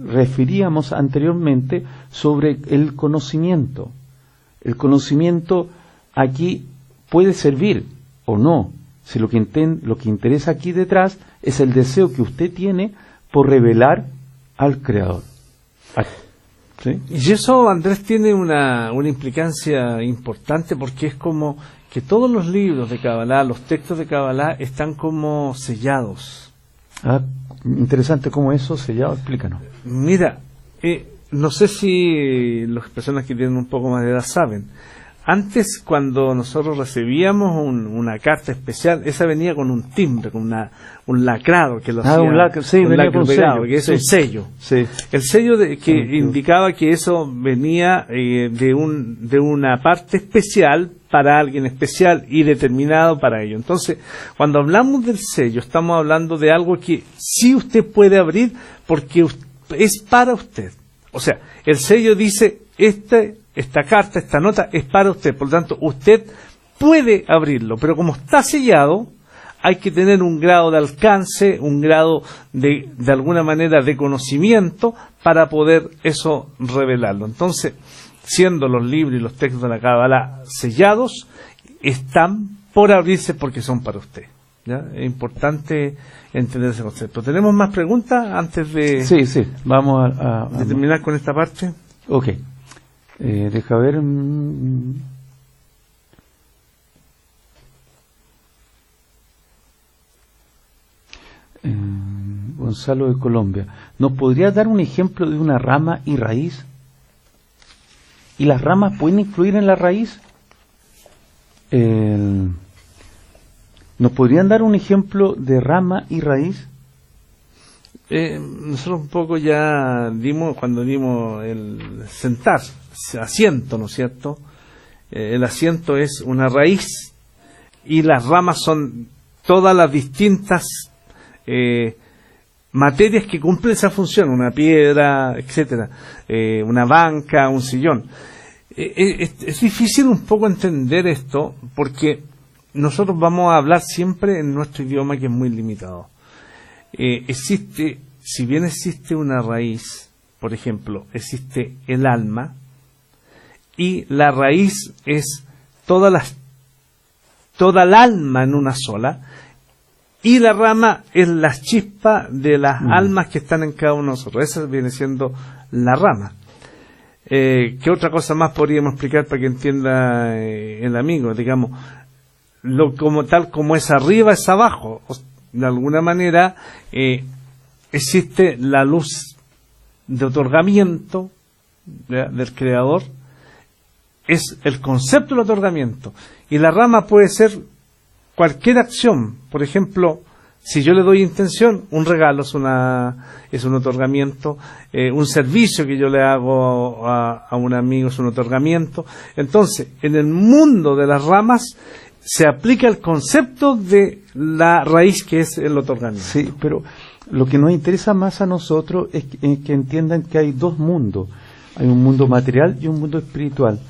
referíamos anteriormente sobre el conocimiento. El conocimiento aquí puede servir o no, si lo que interesa aquí detrás es el deseo que usted tiene por revelar al Creador. ¿Sí? Y eso, Andrés, tiene una implicancia importante, porque es como que todos los libros de Kabbalah, los textos de Kabbalah, están como sellados. Interesante cómo eso sellado, explícanos. Mira, no sé si las personas que tienen un poco más de edad saben. Antes, cuando nosotros recibíamos una carta especial, esa venía con un timbre, con un lacrado que lo hacía, un lacre pegado, que es un sello. Sí. El sello que indicaba que eso venía de una parte especial para alguien especial y determinado para ello. Entonces, cuando hablamos del sello, estamos hablando de algo que sí usted puede abrir porque es para usted. O sea, el sello dice, esta carta, esta nota es para usted, por lo tanto usted puede abrirlo, pero como está sellado, hay que tener un grado de alcance, un grado de alguna manera de conocimiento para poder eso revelarlo. Entonces, siendo los libros y los textos de la Kabbalah sellados, están por abrirse porque son para usted. ¿Ya? Es importante entender ese concepto. ¿Tenemos más preguntas antes de, sí. Vamos de terminar con esta parte? Ok. Deja ver. Gonzalo de Colombia. ¿Nos podría dar un ejemplo de una rama y raíz? ¿Y las ramas pueden influir en la raíz? ¿Nos podrían dar un ejemplo de rama y raíz? Nosotros un poco ya cuando dimos el sentar, asiento, ¿no es cierto? El asiento es una raíz y las ramas son todas las distintas materias que cumplen esa función, una piedra, etcétera, una banca, un sillón. Es difícil un poco entender esto porque nosotros vamos a hablar siempre en nuestro idioma, que es muy limitado. Si bien existe una raíz, por ejemplo, existe el alma, y la raíz es toda el alma en una sola, y la rama es la chispa de las almas que están en cada uno de nosotros. Esa viene siendo la rama. ¿Qué otra cosa más podríamos explicar para que entienda el amigo? Digamos, tal como es arriba es abajo. De alguna manera existe la luz de otorgamiento del Creador, es el concepto del otorgamiento, y la rama puede ser cualquier acción. Por ejemplo, si yo le doy intención, un regalo es un otorgamiento, un servicio que yo le hago a un amigo es un otorgamiento. Entonces, en el mundo de las ramas se aplica el concepto de la raíz, que es el otorgamiento. Sí, pero lo que nos interesa más a nosotros es que entiendan que hay dos mundos. Hay un mundo material y un mundo espiritual.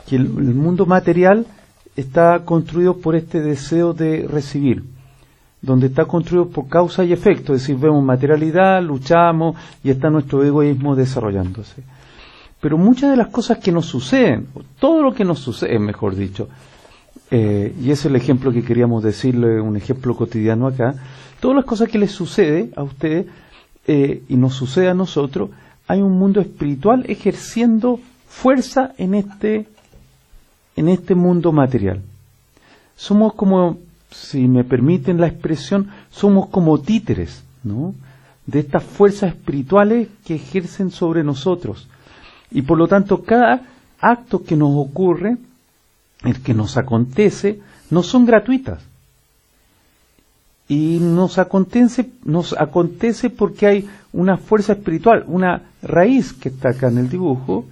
Que el mundo material está construido por este deseo de recibir, donde está construido por causa y efecto, es decir, vemos materialidad, luchamos y está nuestro egoísmo desarrollándose. Pero muchas de las cosas que nos suceden, todo lo que nos sucede, mejor dicho, y ese es el ejemplo que queríamos decirle, un ejemplo cotidiano acá. Todas las cosas que les sucede a ustedes y nos sucede a nosotros, hay un mundo espiritual ejerciendo fuerza en este mundo material. Somos como, si me permiten la expresión, somos como títeres, ¿no?, de estas fuerzas espirituales que ejercen sobre nosotros. Y por lo tanto, cada acto que nos ocurre, el que nos acontece, no son gratuitas. Y nos acontece porque hay una fuerza espiritual, una raíz que está acá en el dibujo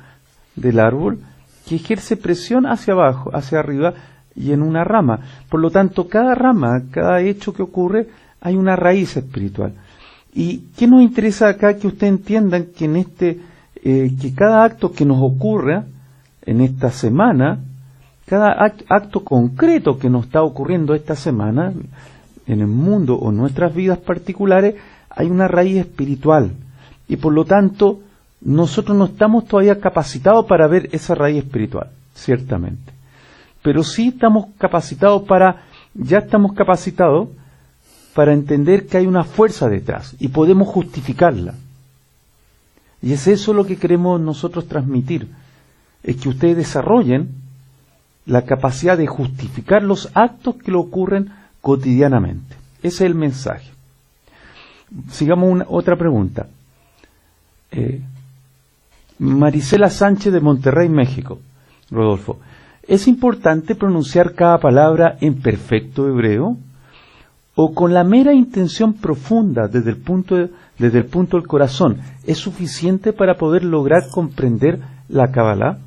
del árbol, que ejerce presión hacia abajo, hacia arriba y en una rama. Por lo tanto, cada rama, cada hecho que ocurre, hay una raíz espiritual. ¿Y qué nos interesa acá? Que ustedes entiendan que que cada acto que nos ocurra en esta semana, cada acto concreto que nos está ocurriendo esta semana, en el mundo o en nuestras vidas particulares, hay una raíz espiritual. Y por lo tanto, nosotros no estamos todavía capacitados para ver esa raíz espiritual, ciertamente. Pero sí estamos capacitados ya estamos capacitados para entender que hay una fuerza detrás y podemos justificarla. Y es eso lo que queremos nosotros transmitir, es que ustedes desarrollen la capacidad de justificar los actos que le ocurren cotidianamente. Ese es el mensaje. Sigamos otra pregunta. Marisela Sánchez de Monterrey, México. Rodolfo, ¿es importante pronunciar cada palabra en perfecto hebreo? ¿O con la mera intención profunda desde el punto del corazón es suficiente para poder lograr comprender la Kabbalah?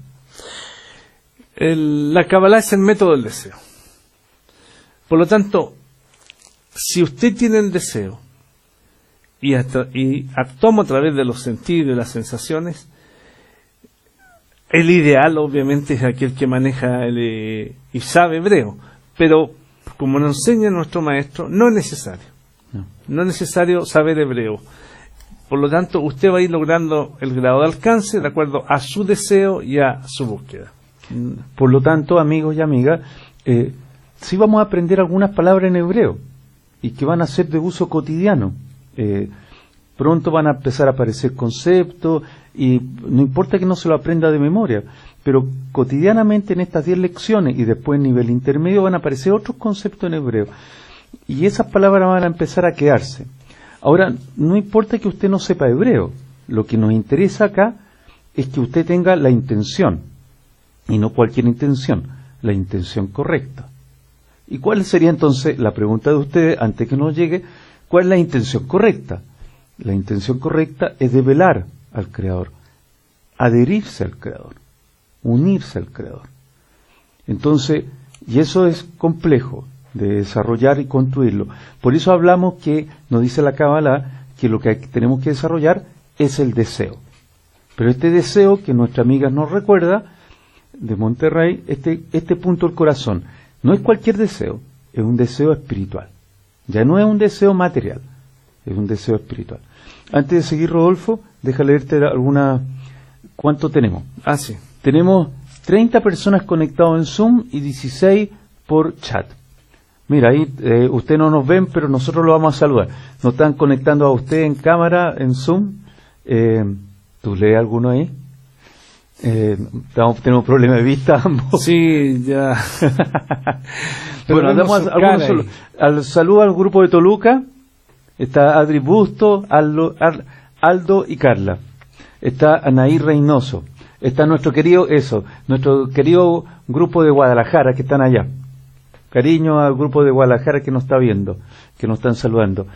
La Kabbalah es el método del deseo. Por lo tanto, si usted tiene el deseo y actuamos a través de los sentidos y de las sensaciones, el ideal obviamente es aquel que maneja y sabe hebreo, pero como nos enseña nuestro maestro, no es necesario. No es necesario saber hebreo. Por lo tanto, usted va a ir logrando el grado de alcance de acuerdo a su deseo y a su búsqueda. Por lo tanto, amigos y amigas, sí vamos a aprender algunas palabras en hebreo y que van a ser de uso cotidiano. Pronto van a empezar a aparecer conceptos y no importa que no se lo aprenda de memoria, pero cotidianamente en estas 10 lecciones y después en nivel intermedio van a aparecer otros conceptos en hebreo y esas palabras van a empezar a quedarse. Ahora, no importa que usted no sepa hebreo, lo que nos interesa acá es que usted tenga la intención, y no cualquier intención, la intención correcta. ¿Y cuál sería entonces la pregunta de ustedes antes que nos llegue? ¿Cuál es la intención correcta? La intención correcta es de velar al Creador, adherirse al Creador, unirse al Creador. Entonces, y eso es complejo de desarrollar y construirlo. Por eso hablamos que, nos dice la Kabbalah, que lo que tenemos que desarrollar es el deseo. Pero este deseo que nuestra amiga nos recuerda, de Monterrey, este punto del corazón, no es cualquier deseo, es un deseo espiritual. Ya no es un deseo material, es un deseo espiritual. Antes de seguir, Rodolfo, deja leerte ¿cuánto tenemos? Sí. Tenemos 30 personas conectadas en Zoom y 16 por chat. Mira, ahí ustedes no nos ven, pero nosotros lo vamos a saludar. Nos están conectando a usted en cámara, en Zoom. ¿Tú lees alguno ahí? Tenemos problemas de vista ambos. Sí, ya. Bueno, damos al saludo al grupo de Toluca. Está Adri Busto, Aldo y Carla. Está Anaí Reynoso. Está nuestro querido grupo de Guadalajara que están allá. Cariño al grupo de Guadalajara que nos está viendo, que nos están saludando.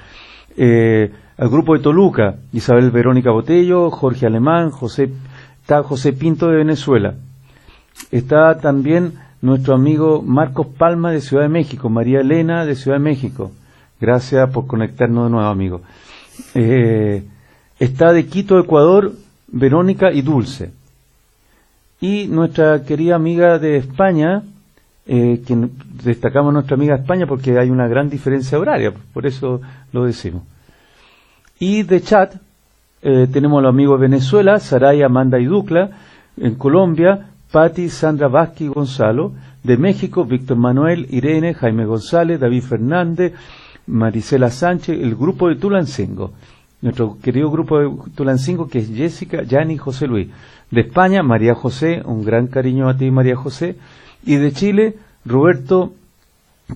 Al grupo de Toluca, Isabel Verónica Botello, Jorge Alemán, está José Pinto de Venezuela. Está también nuestro amigo Marcos Palma de Ciudad de México, María Elena de Ciudad de México. Gracias por conectarnos de nuevo, amigo. Está de Quito, Ecuador, Verónica y Dulce. Y nuestra querida amiga de España, que destacamos nuestra amiga de España porque hay una gran diferencia horaria, por eso lo decimos. Y de chat tenemos a los amigos de Venezuela, Saray, Amanda y Ducla, en Colombia, Patti, Sandra Vázquez y Gonzalo. De México, Víctor Manuel, Irene, Jaime González, David Fernández, Marisela Sánchez, el grupo de Tulancingo. Nuestro querido grupo de Tulancingo, que es Jessica, Yanni y José Luis. De España, María José, un gran cariño a ti, María José. Y de Chile, Roberto,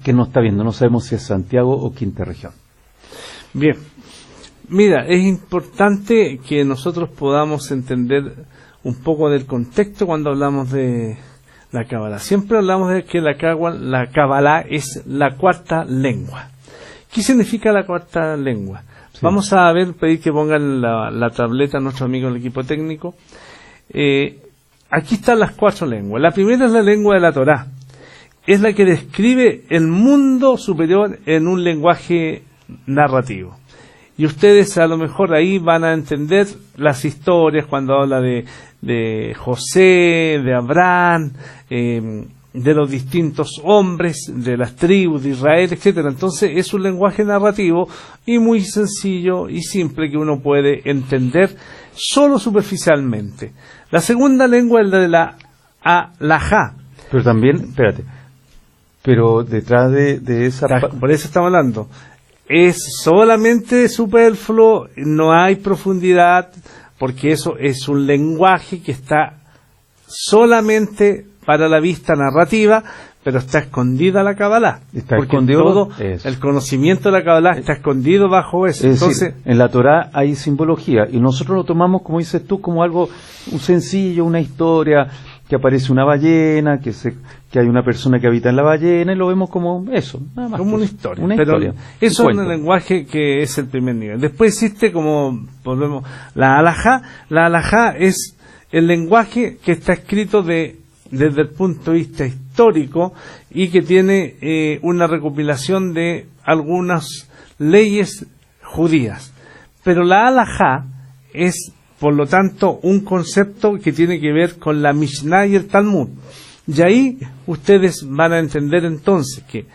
que no está viendo, no sabemos si es Santiago o Quinta Región. Bien, mira, es importante que nosotros podamos entender un poco del contexto cuando hablamos de la Cábala. Siempre hablamos de que la Cábala es la cuarta lengua. ¿Qué significa la cuarta lengua? Sí. Vamos a pedir que pongan la tableta a nuestro amigo del equipo técnico. Aquí están las 4 lenguas. La primera es la lengua de la Torá. Es la que describe el mundo superior en un lenguaje narrativo. Y ustedes a lo mejor ahí van a entender las historias cuando habla de José, de Abraham, de los distintos hombres, de las tribus de Israel, etcétera. Entonces es un lenguaje narrativo y muy sencillo y simple que uno puede entender solo superficialmente. La segunda lengua es la de la halajá. Pero también, espérate, pero detrás de esa... Por eso estamos hablando. Es solamente superfluo, no hay profundidad, porque eso es un lenguaje que está solamente para la vista narrativa, pero está escondida la Cábala. Está porque escondido todo eso. El conocimiento de la Cábala está escondido bajo eso. Es Entonces, decir, en la Torá hay simbología y nosotros lo tomamos, como dices tú, como algo un sencillo, una historia, que aparece una ballena, que hay una persona que habita en la ballena y lo vemos como eso, nada más. Como una historia. Pero eso es un lenguaje que es el primer nivel. Después existe, como volvemos, la halajá. La halajá es el lenguaje que está escrito desde el punto de vista histórico y que tiene una recopilación de algunas leyes judías. Pero la halajá es, por lo tanto, un concepto que tiene que ver con la Mishnah y el Talmud. Y ahí ustedes van a entender entonces que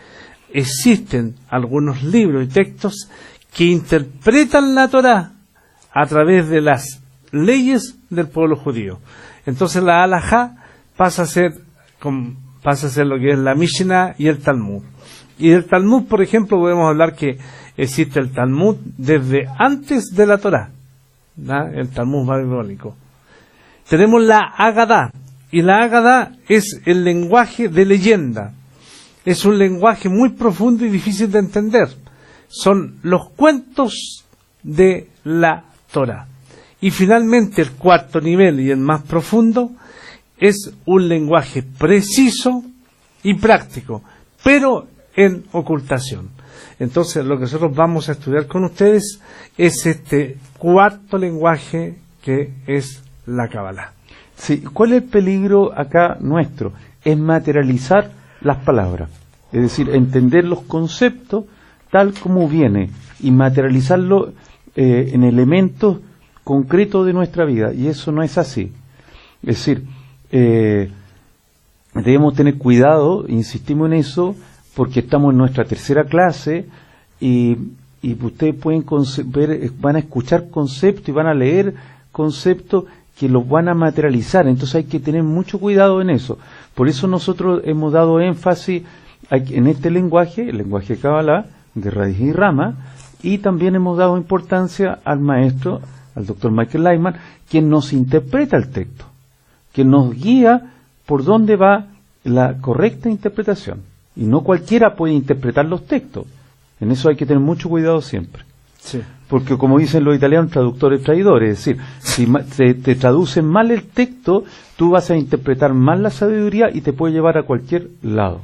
existen algunos libros y textos que interpretan la Torá a través de las leyes del pueblo judío. Entonces la halajá pasa a ser lo que es la Mishnah y el Talmud. Y del Talmud, por ejemplo, podemos hablar que existe el Talmud desde antes de la Torá, ¿no? El Talmud babilónico. Tenemos la Agadá, y la Agadá es el lenguaje de leyenda. Es un lenguaje muy profundo y difícil de entender. Son los cuentos de la Torá. Y finalmente el cuarto nivel y el más profundo es un lenguaje preciso y práctico, pero en ocultación. Entonces lo que nosotros vamos a estudiar con ustedes es este cuarto lenguaje que es la Cábala. Sí, ¿cuál es el peligro acá nuestro? Es materializar las palabras, es decir, entender los conceptos tal como viene y materializarlo en elementos concretos de nuestra vida, y eso no es así. Es decir, debemos tener cuidado, insistimos en eso, porque estamos en nuestra tercera clase y ustedes pueden van a escuchar conceptos y van a leer conceptos que los van a materializar, entonces hay que tener mucho cuidado en eso. Por eso nosotros hemos dado énfasis en este lenguaje, el lenguaje de Cábala, de raíz y rama, y también hemos dado importancia al maestro, al doctor Michael Lyman, quien nos interpreta el texto, que nos guía por dónde va la correcta interpretación. Y no cualquiera puede interpretar los textos. En eso hay que tener mucho cuidado siempre. Sí. Porque como dicen los italianos, traductores traidores, es decir, si te traducen mal el texto, tú vas a interpretar mal la sabiduría y te puede llevar a cualquier lado.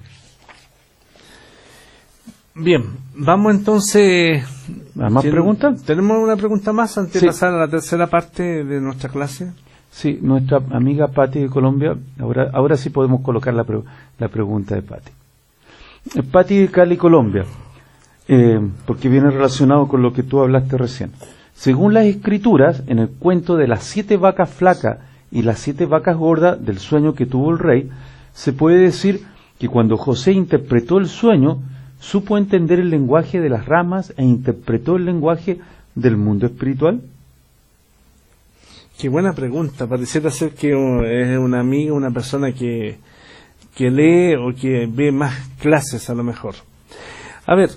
Bien, vamos entonces... ¿Hay más preguntas? ¿Tenemos una pregunta más antes de pasar a la tercera parte de nuestra clase? Sí, nuestra amiga Patti de Colombia, ahora sí podemos colocar la pregunta de Patti. Patti de Cali, Colombia, porque viene relacionado con lo que tú hablaste recién. Según las escrituras, en el cuento de las 7 vacas flacas y las 7 vacas gordas del sueño que tuvo el rey, se puede decir que cuando José interpretó el sueño, supo entender el lenguaje de las ramas e interpretó el lenguaje del mundo espiritual. Qué buena pregunta. Pareciera ser que es un amigo, una persona que lee o que ve más clases a lo mejor. A ver,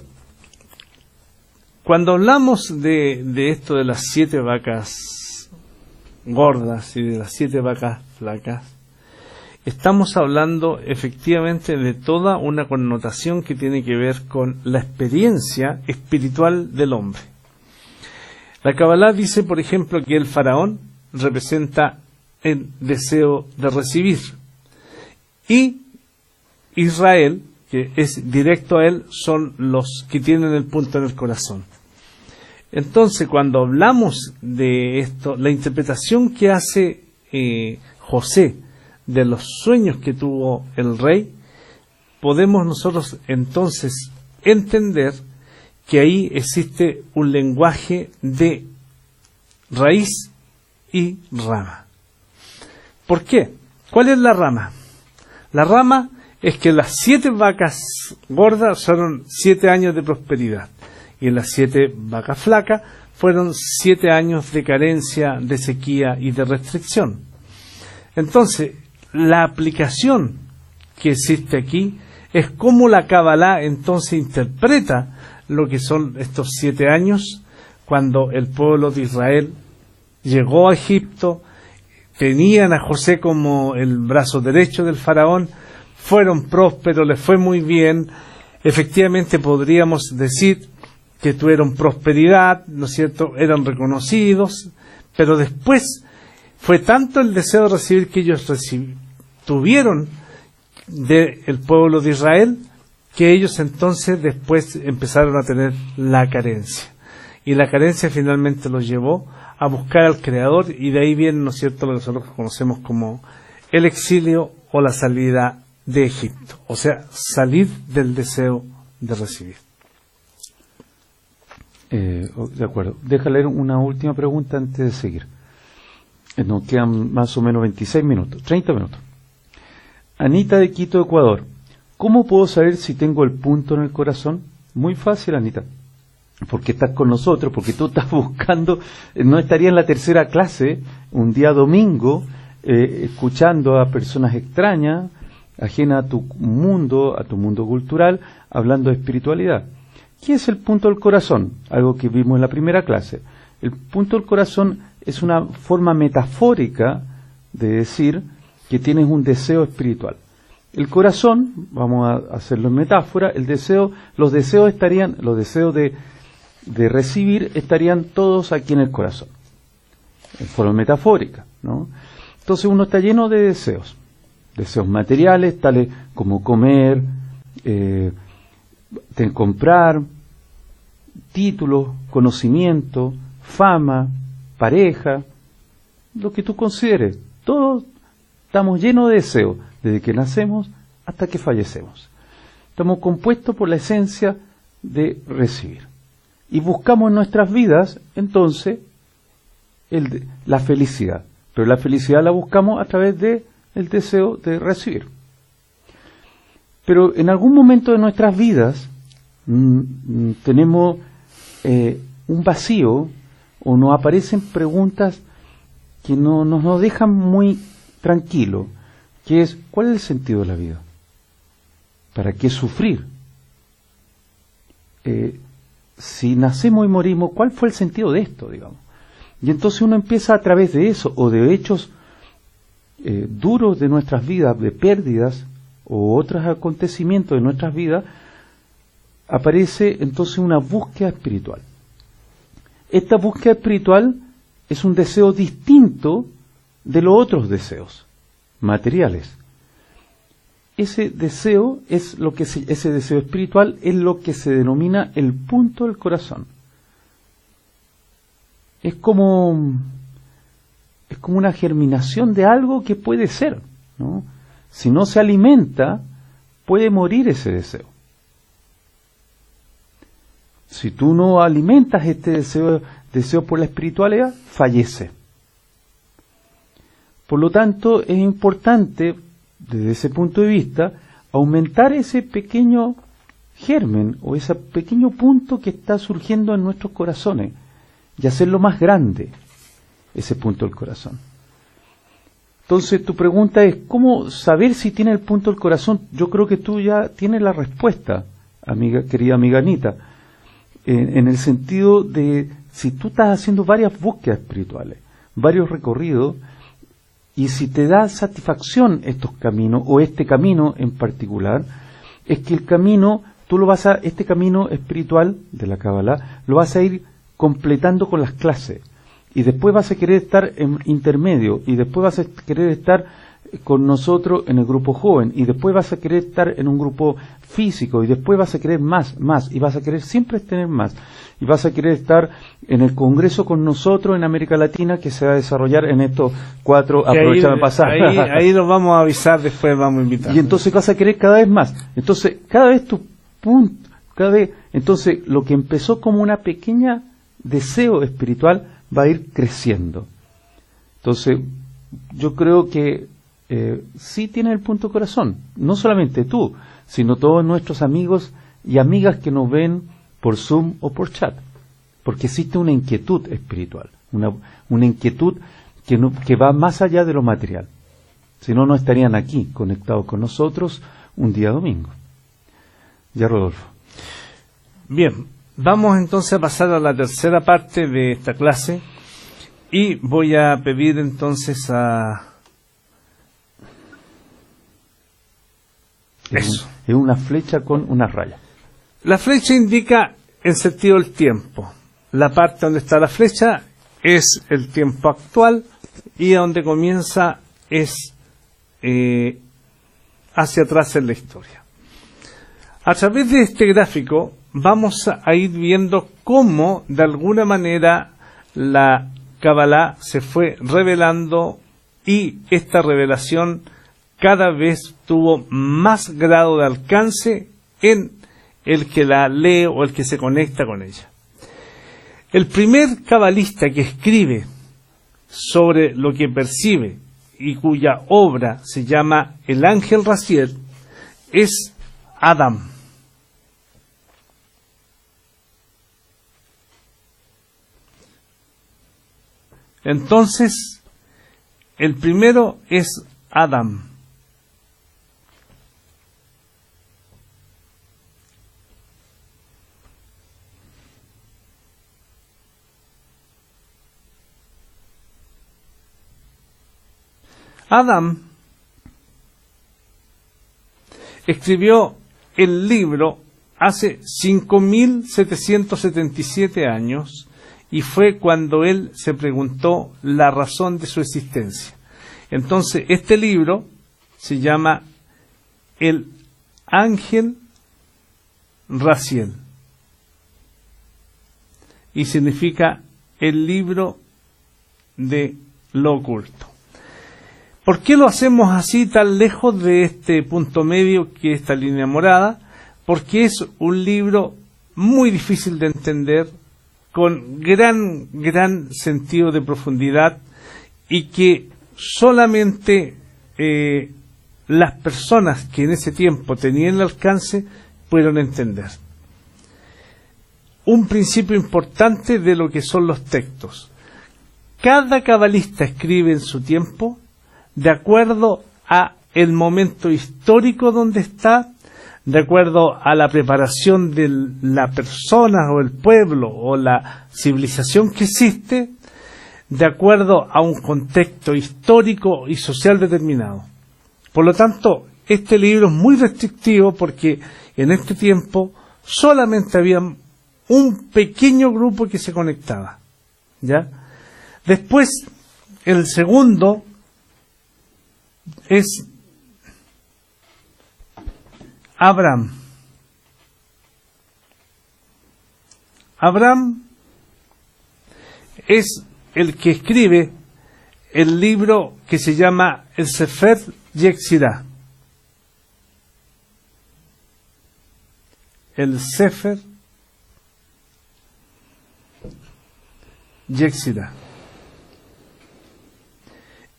cuando hablamos de esto de las 7 vacas gordas y de las 7 vacas flacas, estamos hablando efectivamente de toda una connotación que tiene que ver con la experiencia espiritual del hombre. La Kabbalah dice, por ejemplo, que el faraón representa el deseo de recibir, y Israel, que es directo a él, son los que tienen el punto en el corazón. Entonces, cuando hablamos de esto, la interpretación que hace José de los sueños que tuvo el rey, podemos nosotros entonces entender que ahí existe un lenguaje de raíz y rama. ¿Por qué? ¿Cuál es la rama? La rama es que las 7 vacas gordas fueron 7 años de prosperidad, y las 7 vacas flacas fueron 7 años de carencia, de sequía y de restricción. Entonces, la aplicación que existe aquí es cómo la Kabbalah entonces interpreta lo que son estos 7 años, cuando el pueblo de Israel llegó a Egipto, tenían a José como el brazo derecho del faraón, fueron prósperos, les fue muy bien. Efectivamente podríamos decir que tuvieron prosperidad, ¿no es cierto?, eran reconocidos, pero después fue tanto el deseo de recibir que ellos tuvieron del pueblo de Israel, que ellos entonces después empezaron a tener la carencia. Y la carencia finalmente los llevó a buscar al Creador, y de ahí viene, ¿no es cierto?, lo que nosotros conocemos como el exilio o la salida de Egipto, o sea, salir del deseo de recibir. De acuerdo. Deja leer una última pregunta antes de seguir. Nos quedan más o menos 26 minutos, 30 minutos. Anita de Quito, Ecuador. ¿Cómo puedo saber si tengo el punto en el corazón? Muy fácil, Anita. Porque estás con nosotros, porque tú estás buscando, no estaría en la tercera clase, un día domingo, escuchando a personas extrañas, ajenas a tu mundo cultural, hablando de espiritualidad. ¿Qué es el punto del corazón? Algo que vimos en la primera clase. El punto del corazón es una forma metafórica de decir que tienes un deseo espiritual. El corazón, vamos a hacerlo en metáfora, los deseos de recibir estarían todos aquí en el corazón, en forma metafórica, ¿no? Entonces uno está lleno de deseos materiales, tales como comer, comprar, títulos, conocimiento, fama, pareja, lo que tú consideres. Todos estamos llenos de deseos, desde que nacemos hasta que fallecemos. Estamos compuestos por la esencia de recibir. Y buscamos en nuestras vidas, entonces, la felicidad. Pero la felicidad la buscamos a través del deseo de recibir. Pero en algún momento de nuestras vidas tenemos un vacío, o nos aparecen preguntas que no nos dejan muy tranquilos, que es, ¿cuál es el sentido de la vida? ¿Para qué sufrir? Si nacemos y morimos, ¿cuál fue el sentido de esto, digamos? Y entonces uno empieza a través de eso, o de hechos duros de nuestras vidas, de pérdidas, o otros acontecimientos de nuestras vidas, aparece entonces una búsqueda espiritual. Esta búsqueda espiritual es un deseo distinto de los otros deseos materiales. Ese deseo ese deseo espiritual es lo que se denomina el punto del corazón. Es como una germinación de algo que puede ser, ¿no? Si no se alimenta, puede morir ese deseo. Si tú no alimentas este deseo por la espiritualidad, fallece. Por lo tanto, es importante, desde ese punto de vista, aumentar ese pequeño germen o ese pequeño punto que está surgiendo en nuestros corazones y hacerlo más grande. ese punto del corazón. Entonces tu pregunta es, ¿cómo saber si tiene el punto del corazón? Yo creo que tú ya tienes la respuesta, querida amiga Anita, en el sentido de si tú estás haciendo varias búsquedas espirituales, varios recorridos, y si te da satisfacción estos caminos, o este camino en particular, es que el camino, este camino espiritual de la Kabbalah, lo vas a ir completando con las clases. Y después vas a querer estar en intermedio, y después vas a querer estar con nosotros en el grupo joven, y después vas a querer estar en un grupo físico, y después vas a querer más, y vas a querer siempre tener más, y vas a querer estar en el congreso con nosotros en América Latina, que se va a desarrollar en estos 4, aprovechame pasar. Ahí nos vamos a avisar, después vamos a invitar. Y entonces vas a querer cada vez más. Entonces, cada vez tu punto, entonces lo que empezó como una pequeña deseo espiritual va a ir creciendo. Entonces, yo creo que sí tiene el punto corazón, no solamente tú, sino todos nuestros amigos y amigas que nos ven por Zoom o por chat, porque existe una inquietud espiritual, una inquietud que va más allá de lo material. Si no, no estarían aquí conectados con nosotros un día domingo. Ya, Rodolfo. Bien, vamos entonces a pasar a la tercera parte de esta clase y voy a pedir entonces a... Eso. Es una flecha con una raya. La flecha indica el sentido del tiempo. La parte donde está la flecha es el tiempo actual y donde comienza es hacia atrás en la historia. A través de este gráfico vamos a ir viendo cómo de alguna manera la Kabbalah se fue revelando y esta revelación cada vez tuvo más grado de alcance en el que la lee o el que se conecta con ella. El primer cabalista que escribe sobre lo que percibe y cuya obra se llama El Ángel Raziel es Adam. Entonces, el primero es Adam. Adam escribió el libro hace 5.777 años y fue cuando él se preguntó la razón de su existencia. Entonces, este libro se llama El Ángel Raziel y significa el libro de lo oculto. ¿Por qué lo hacemos así tan lejos de este punto medio que es esta línea morada? Porque es un libro muy difícil de entender, con gran sentido de profundidad y que solamente las personas que en ese tiempo tenían el alcance pudieron entender. Un principio importante de lo que son los textos. Cada cabalista escribe en su tiempo de acuerdo a el momento histórico donde está, de acuerdo a la preparación de la persona o el pueblo o la civilización que existe, de acuerdo a un contexto histórico y social determinado. Por lo tanto, este libro es muy restrictivo porque en este tiempo solamente había un pequeño grupo que se conectaba, ¿ya? Después, el segundo es Abraham. Abraham es el que escribe el libro que se llama el Sefer Yetzirah. El Sefer Yetzirah.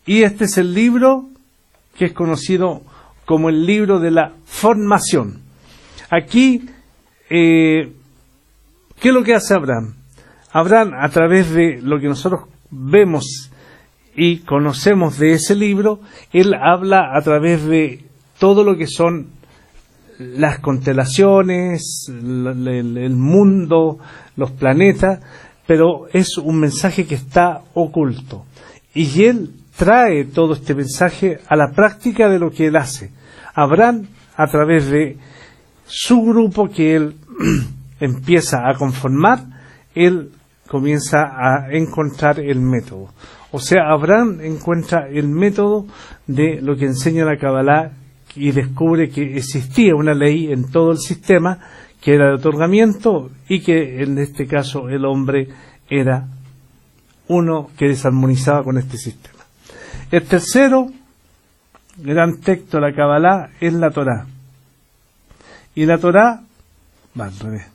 Y este es el libro que es conocido como el libro de la formación. Aquí, ¿qué es lo que hace Abraham? Abraham, a través de lo que nosotros vemos y conocemos de ese libro, él habla a través de todo lo que son las constelaciones, el mundo, los planetas, pero es un mensaje que está oculto. Y él trae todo este mensaje a la práctica de lo que él hace. Abraham, a través de su grupo que él empieza a conformar, él comienza a encontrar el método. O sea, Abraham encuentra el método de lo que enseña la Kabbalah y descubre que existía una ley en todo el sistema que era de otorgamiento y que en este caso el hombre era uno que desarmonizaba con este sistema. El tercero gran texto de la Kabbalah es la Torá. Y la Torá va al revés.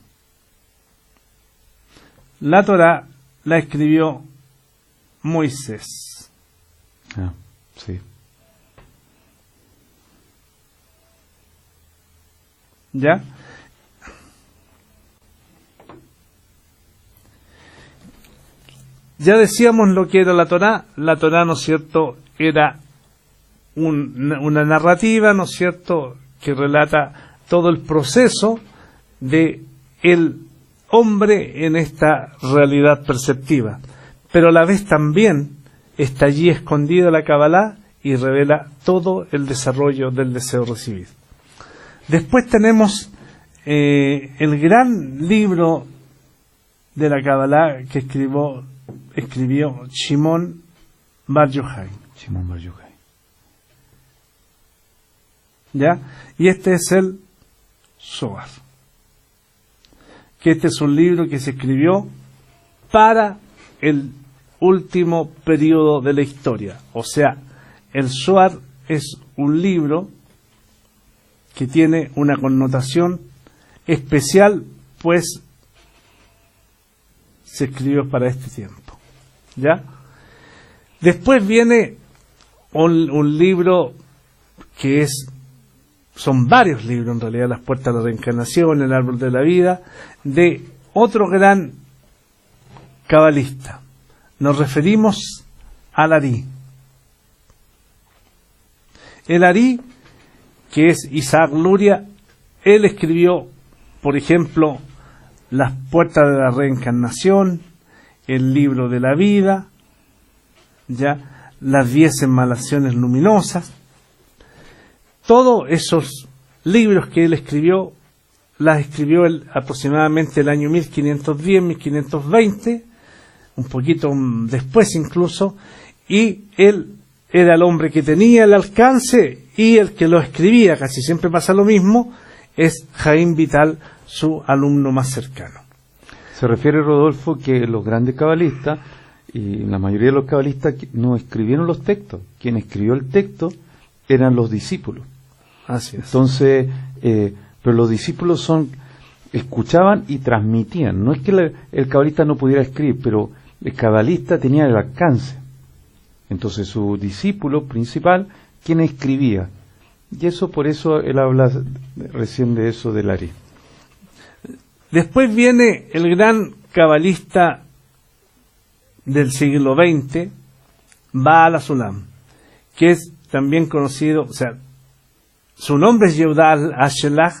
La Torá la escribió Moisés. Sí. ¿Ya? Ya decíamos lo que era la Torá. La Torá, ¿no es cierto?, era una narrativa, ¿no es cierto?, que relata todo el proceso de el hombre en esta realidad perceptiva. Pero a la vez también está allí escondida la Kabbalah y revela todo el desarrollo del deseo recibir. Después tenemos el gran libro de la Kabbalah que escribió Shimon Bar Yochai. ¿Ya? Y este es el Zohar. Que este es un libro que se escribió para el último periodo de la historia. O sea, el Zohar es un libro que tiene una connotación especial, pues se escribió para este tiempo. ¿Ya? Después viene un libro que son varios libros en realidad, Las Puertas de la Reencarnación, El Árbol de la Vida, de otro gran cabalista. Nos referimos al Ari. El Ari, que es Isaac Luria, él escribió, por ejemplo, Las Puertas de la Reencarnación, El Libro de la Vida, ya, Las 10 Emanaciones Luminosas. Todos esos libros que él escribió, las escribió él aproximadamente el año 1510, 1520, un poquito después incluso, y él era el hombre que tenía el alcance y el que lo escribía, casi siempre pasa lo mismo, es Jaime Vital, su alumno más cercano. Se refiere, Rodolfo, que los grandes cabalistas, y la mayoría de los cabalistas no escribieron los textos. Quien escribió el texto eran los discípulos. Así es. Entonces, pero los discípulos escuchaban y transmitían. No es que el cabalista no pudiera escribir, pero el cabalista tenía el alcance. Entonces su discípulo principal, quien escribía. Y eso, por eso él habla recién de eso del Ari. Después viene el gran cabalista del siglo XX, Baal HaSulam, que es también conocido, o sea, su nombre es Yehuda HaShelach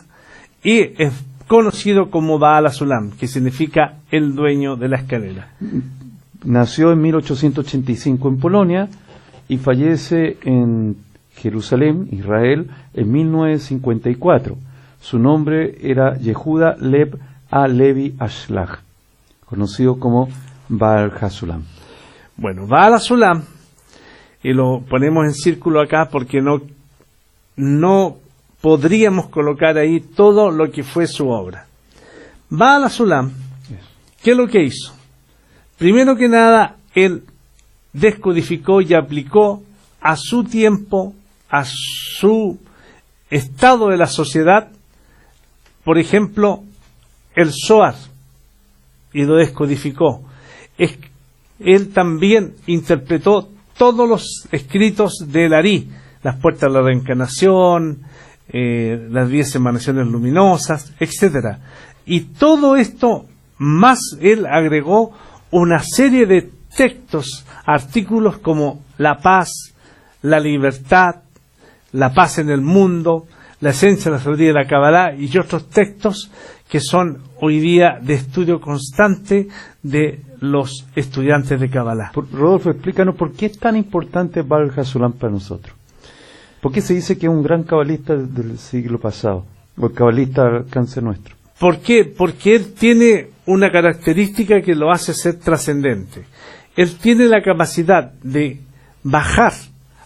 y es conocido como Baal HaSulam, que significa el dueño de la escalera. Nació en 1885 en Polonia y fallece en Jerusalén, Israel, en 1954. Su nombre era Yehuda Lev HaLevi HaShelach, conocido como Baal HaSulam. Bueno, Baal HaSulam, y lo ponemos en círculo acá porque no podríamos colocar ahí todo lo que fue su obra. Baal HaSulam, ¿qué es lo que hizo? Primero que nada, él descodificó y aplicó a su tiempo, a su estado de la sociedad, por ejemplo, el Zohar, y lo descodificó. Él también interpretó todos los escritos del Ari, Las Puertas de la Reencarnación, las 10 Emanaciones Luminosas, etcétera. Y todo esto, más él agregó una serie de textos, artículos como la paz, la libertad, la paz en el mundo, la esencia de la sabiduría de la Kabbalah y otros textos que son hoy día de estudio constante de los estudiantes de Kabbalah. Rodolfo, explícanos por qué es tan importante Baal HaSulam para nosotros. ¿Por qué se dice que es un gran cabalista del siglo pasado, o el cabalista al alcance nuestro? ¿Por qué? Porque él tiene una característica que lo hace ser trascendente. Él tiene la capacidad de bajar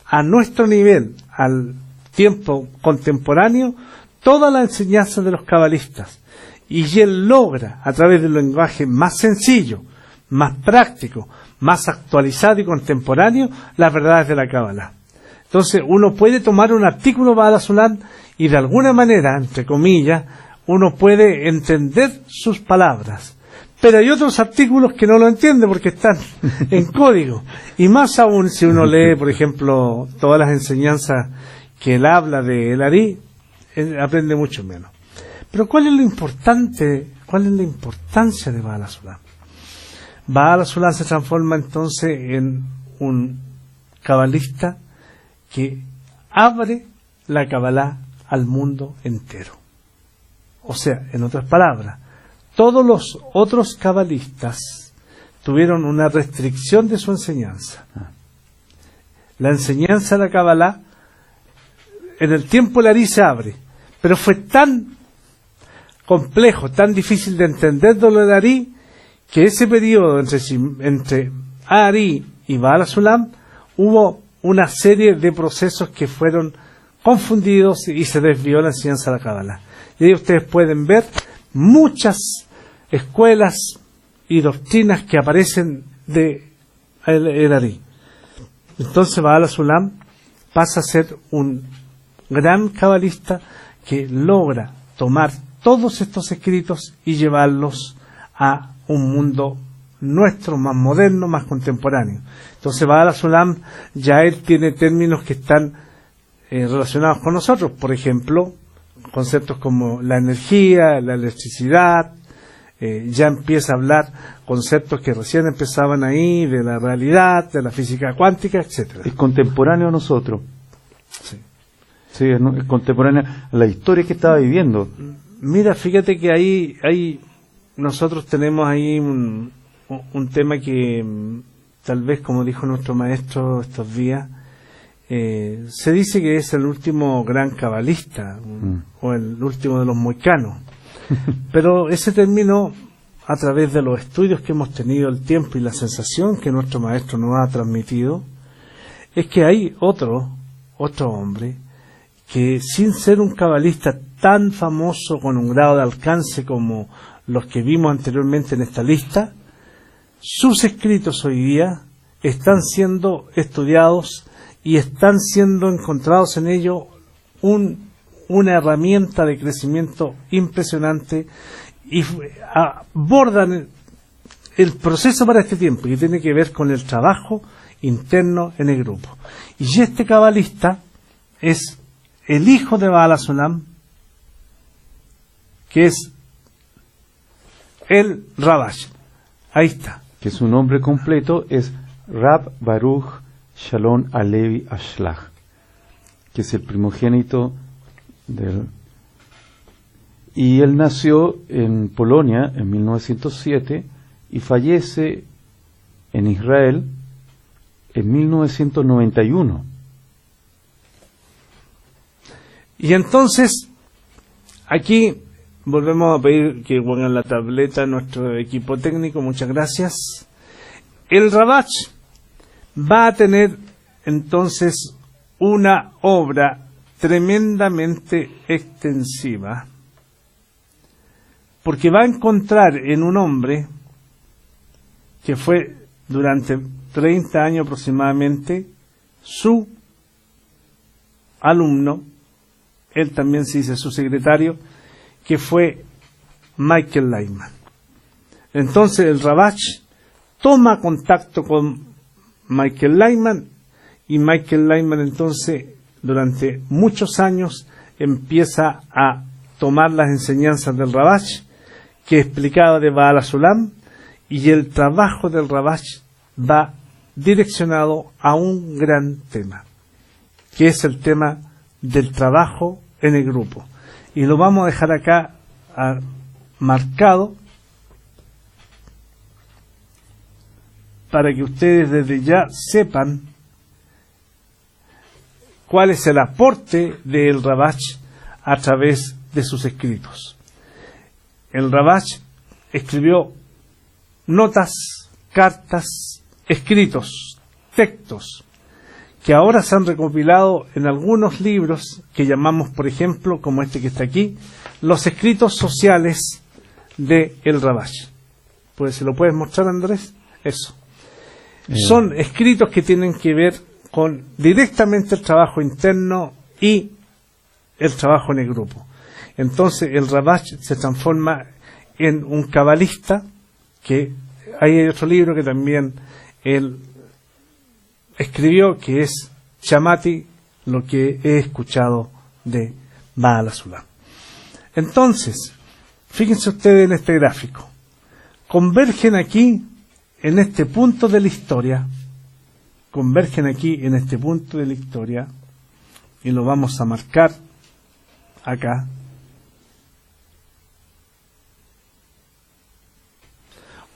a nuestro nivel, al tiempo contemporáneo, toda la enseñanza de los cabalistas. Y él logra, a través del lenguaje más sencillo, más práctico, más actualizado y contemporáneo, las verdades de la Kabbalah. Entonces, uno puede tomar un artículo Baal HaSulam y de alguna manera, entre comillas, uno puede entender sus palabras. Pero hay otros artículos que no lo entiende porque están en código. Y más aún si uno lee, por ejemplo, todas las enseñanzas que él habla de El Ari, aprende mucho menos. Pero ¿cuál es lo importante? ¿Cuál es la importancia de Baal HaSulam? Baal HaSulam se transforma entonces en un cabalista que abre la Kabbalah al mundo entero. O sea, en otras palabras, todos los otros cabalistas tuvieron una restricción de su enseñanza. La enseñanza de la Kabbalah, en el tiempo el Ari se abre, pero fue tan complejo, tan difícil de entender de lo del Ari, que ese periodo entre Ari y Baal HaSulam hubo una serie de procesos que fueron confundidos y se desvió la enseñanza de la Kabbalah. Y ahí ustedes pueden ver muchas escuelas y doctrinas que aparecen de el Ari. Entonces Baal HaSulam pasa a ser un gran cabalista que logra tomar todos estos escritos y llevarlos a un mundo nuestro, más moderno, más contemporáneo. Entonces Baal HaSulam ya él tiene términos que están relacionados con nosotros, por ejemplo, conceptos como la energía, la electricidad, ya empieza a hablar conceptos que recién empezaban ahí, de la realidad, de la física cuántica, etcétera. Es contemporáneo a nosotros. Sí. Sí, es contemporáneo a la historia que estaba viviendo. Mira, fíjate que ahí nosotros tenemos ahí un tema que tal vez, como dijo nuestro maestro estos días, se dice que es el último gran cabalista o el último de los moicanos. Pero ese término, a través de los estudios que hemos tenido, el tiempo y la sensación que nuestro maestro nos ha transmitido, es que hay otro hombre que, sin ser un cabalista tan famoso con un grado de alcance como los que vimos anteriormente en esta lista, sus escritos hoy día están siendo estudiados y están siendo encontrados en ello una herramienta de crecimiento impresionante y abordan el proceso para este tiempo que tiene que ver con el trabajo interno en el grupo. Y este cabalista es el hijo de Baal HaSulam, que es el Rabash. Ahí está. Que su nombre completo es Rab Baruch Shalom Alevi Ashlach, que es el primogénito del... Y él nació en Polonia en 1907 y fallece en Israel en 1991. Y entonces, aquí volvemos a pedir que pongan la tableta a nuestro equipo técnico, muchas gracias. El Rabash va a tener entonces una obra tremendamente extensiva, porque va a encontrar en un hombre que fue durante 30 años aproximadamente su alumno, él también se dice su secretario, que fue Michael Lehman. Entonces el Rabash toma contacto con Michael Lehman y Michael Lehman entonces durante muchos años empieza a tomar las enseñanzas del Rabash que explicaba de Baal HaSulam, y el trabajo del Rabash va direccionado a un gran tema, que es el tema del trabajo en el grupo. Y lo vamos a dejar acá marcado para que ustedes desde ya sepan cuál es el aporte de el Ravach a través de sus escritos. El Ravach escribió notas, cartas, escritos, textos, que ahora se han recopilado en algunos libros que llamamos, por ejemplo, como este que está aquí, los escritos sociales de el Ravach. Pues, ¿se lo puedes mostrar, Andrés? Eso. Son escritos que tienen que ver con directamente el trabajo interno y el trabajo en el grupo. Entonces el Ravach se transforma en un cabalista, que hay otro libro que también él escribió, que es Chamati, lo que he escuchado de Baal HaSulam. Entonces, fíjense ustedes en este gráfico. Convergen aquí, en este punto de la historia, y lo vamos a marcar acá.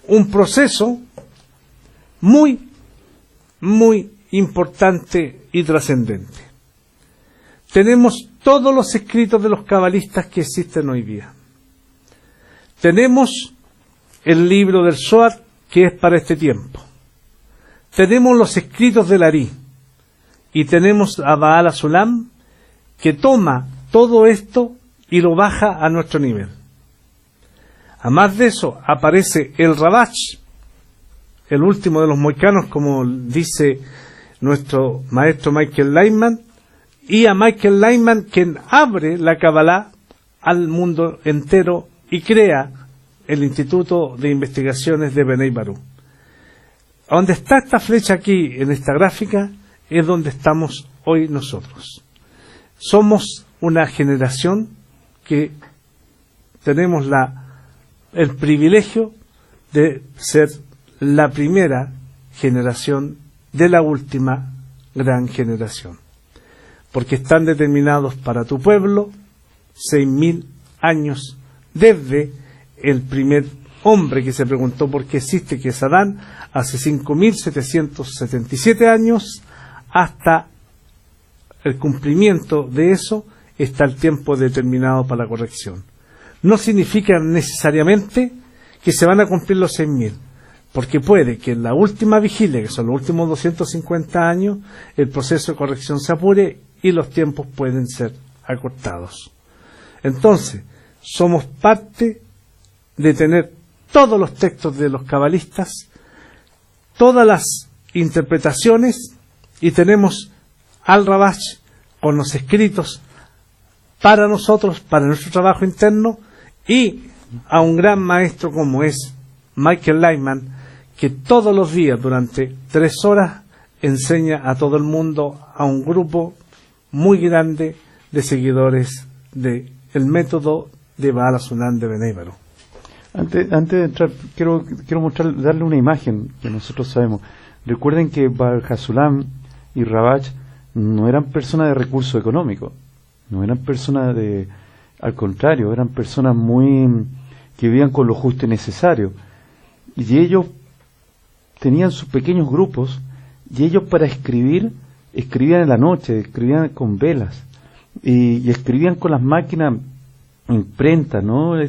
Un proceso muy, muy importante y trascendente. Tenemos todos los escritos de los cabalistas que existen hoy día. Tenemos el libro del Zohar, que es para este tiempo. Tenemos los escritos del Ari, y tenemos a Baal HaSulam, que toma todo esto y lo baja a nuestro nivel. Además de eso, aparece el Ravach, el último de los mohicanos, como dice nuestro maestro Michael Lehman, y a Michael Lehman, quien abre la Kabbalah al mundo entero y crea el Instituto de Investigaciones de Bnei Baruch. Donde está esta flecha aquí en esta gráfica es donde estamos hoy nosotros. Somos una generación que tenemos el privilegio de ser la primera generación de la última gran generación, porque están determinados para tu pueblo 6.000 años desde el primer hombre que se preguntó por qué existe, que es Adán, hace 5.777 años, hasta el cumplimiento de eso está el tiempo determinado para la corrección. No significa necesariamente que se van a cumplir los 6.000, porque puede que en la última vigilia, que son los últimos 250 años, el proceso de corrección se apure y los tiempos pueden ser acortados. Entonces, somos parte de tener todos los textos de los cabalistas, todas las interpretaciones, y tenemos al Ravach con los escritos para nosotros, para nuestro trabajo interno, y a un gran maestro como es Michael Lehman, que todos los días durante 3 horas enseña a todo el mundo, a un grupo muy grande de seguidores del método de Baal HaSulam de Bnei Baruch. Antes de entrar, quiero darle una imagen que nosotros sabemos. Recuerden que Baal HaSulam y Ravach no eran personas de recursos económicos, no eran personas al contrario, eran personas que vivían con lo justo y necesario. Y ellos tenían sus pequeños grupos, y ellos para escribían en la noche, escribían con velas, y escribían con las máquinas imprenta, ¿no?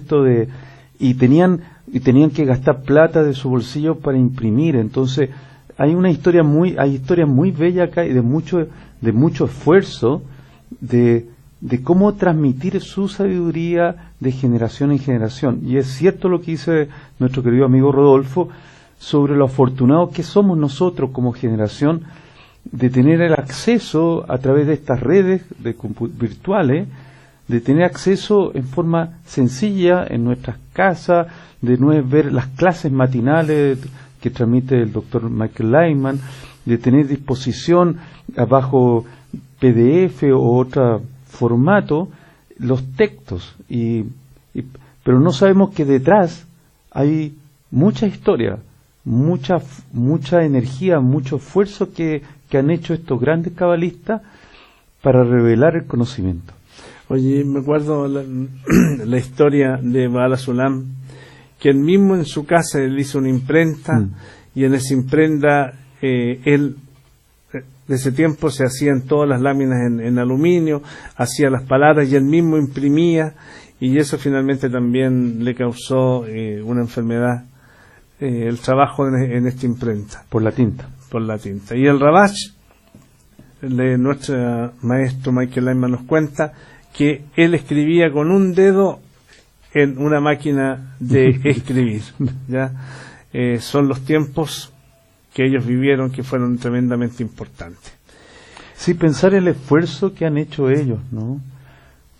Y tenían que gastar plata de su bolsillo para imprimir. Entonces hay historias muy bellas acá, y de mucho esfuerzo de cómo transmitir su sabiduría de generación en generación. Y es cierto lo que dice nuestro querido amigo Rodolfo sobre lo afortunados que somos nosotros como generación de tener el acceso a través de estas redes virtuales, de tener acceso en forma sencilla en nuestras casas, de no ver las clases matinales que transmite el doctor Michael Lehman, de tener disposición bajo PDF o otro formato los textos, pero no sabemos que detrás hay mucha historia, mucha energía, mucho esfuerzo que han hecho estos grandes cabalistas para revelar el conocimiento. Oye, me acuerdo la historia de Baal Sulam, que él mismo en su casa él hizo una imprenta, y en esa imprenta él, de ese tiempo se hacían todas las láminas en aluminio, hacía las palabras y él mismo imprimía, y eso finalmente también le causó una enfermedad, el trabajo en esta imprenta. Por la tinta. Por la tinta. Y el Ravach, nuestro maestro Michael Lehmann nos cuenta que él escribía con un dedo en una máquina de escribir. ¿Ya? Son los tiempos que ellos vivieron que fueron tremendamente importantes. Sí, pensar el esfuerzo que han hecho ellos, ¿no?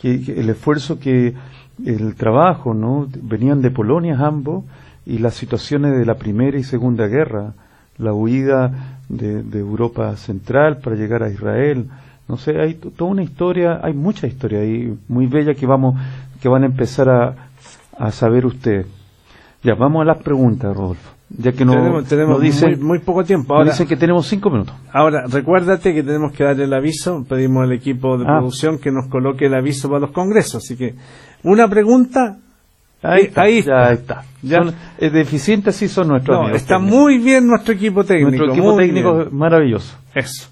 Que el esfuerzo el trabajo, ¿no? Venían de Polonia ambos, y las situaciones de la Primera y Segunda Guerra, la huida de Europa Central para llegar a Israel. No sé, hay toda una historia, hay mucha historia ahí, muy bella que van a empezar a saber ustedes. Ya, vamos a las preguntas, Rodolfo. Ya que tenemos dicen, muy poco tiempo. Ahora dicen que tenemos 5 minutos. Ahora, recuérdate que tenemos que dar el aviso. Pedimos al equipo de producción que nos coloque el aviso para los congresos. Así que, una pregunta. Ahí está. Ya. Es deficiente, sí son nuestros amigos. Está técnicos. Muy bien nuestro equipo técnico. Nuestro equipo técnico es maravilloso. Eso.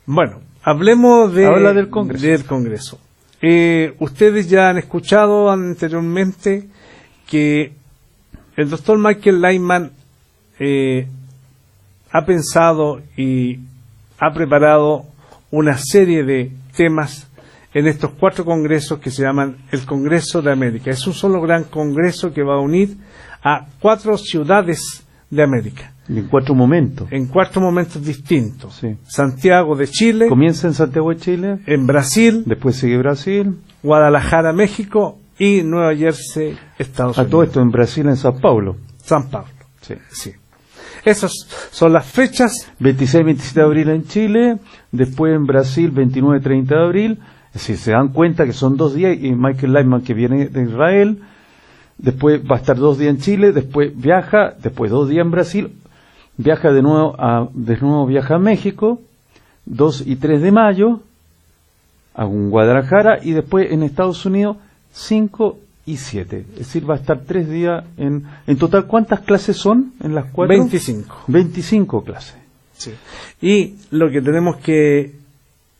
Bueno, hablemos del Congreso. Ustedes ya han escuchado anteriormente que el doctor Michael Lehmann ha pensado y ha preparado una serie de temas en estos 4 congresos que se llaman el Congreso de América. Es un solo gran congreso que va a unir a 4 ciudades de América. Y en 4 momentos. En 4 momentos distintos. Sí. Santiago de Chile. Comienza en Santiago de Chile. En Brasil. Después sigue Brasil. Guadalajara, México. Y Nueva Jersey, Estados Unidos. A todo esto en Brasil, en Sao Paulo. San Pablo. Sí. Esas son las fechas. 26 y 27 de abril en Chile. Después en Brasil, 29 y 30 de abril. Es decir, se dan cuenta que son 2 días. Y Michael Lehmann, que viene de Israel, después va a estar 2 días en Chile. Después viaja. Después 2 días en Brasil. Viaja de nuevo viaja a México, 2 y 3 de mayo, a Guadalajara, y después en Estados Unidos, 5 y 7. Es decir, va a estar 3 días en total. ¿Cuántas clases son en las 4? 25. 25 clases. Sí. Y lo que tenemos que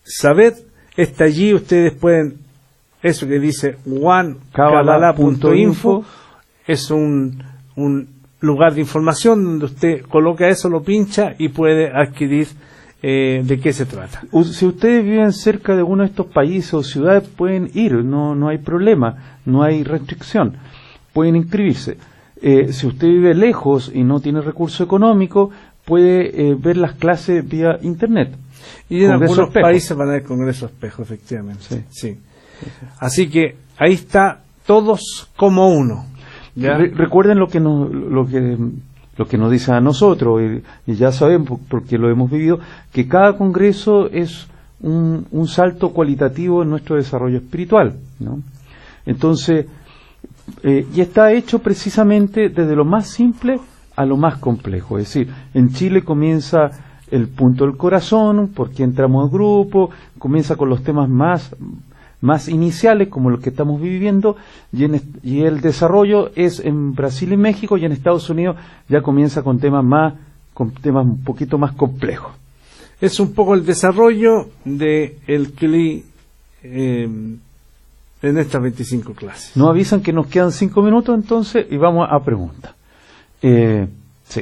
saber está allí, ustedes pueden, eso que dice OneKabbalah.info, es un lugar de información donde usted coloca eso, lo pincha y puede adquirir de qué se trata. Si ustedes viven cerca de uno de estos países o ciudades, pueden ir, no hay problema, no hay restricción, pueden inscribirse. Si usted vive lejos y no tiene recurso económico, puede ver las clases vía internet. Y en algunos países van a haber Congreso Espejo, efectivamente. Sí. Así que ahí está, todos como uno. ¿Ya? Recuerden lo que nos dicen a nosotros, y ya sabemos, porque lo hemos vivido, que cada congreso es un salto cualitativo en nuestro desarrollo espiritual, ¿no? Entonces, y está hecho precisamente desde lo más simple a lo más complejo. Es decir, en Chile comienza el punto del corazón, porque entramos al grupo, comienza con los temas más iniciales, como los que estamos viviendo, y el desarrollo es en Brasil y México, y en Estados Unidos ya comienza con temas un poquito más complejos. Es un poco el desarrollo de el CLI en estas 25 clases. Nos avisan que nos quedan 5 minutos entonces, y vamos a preguntas. Sí.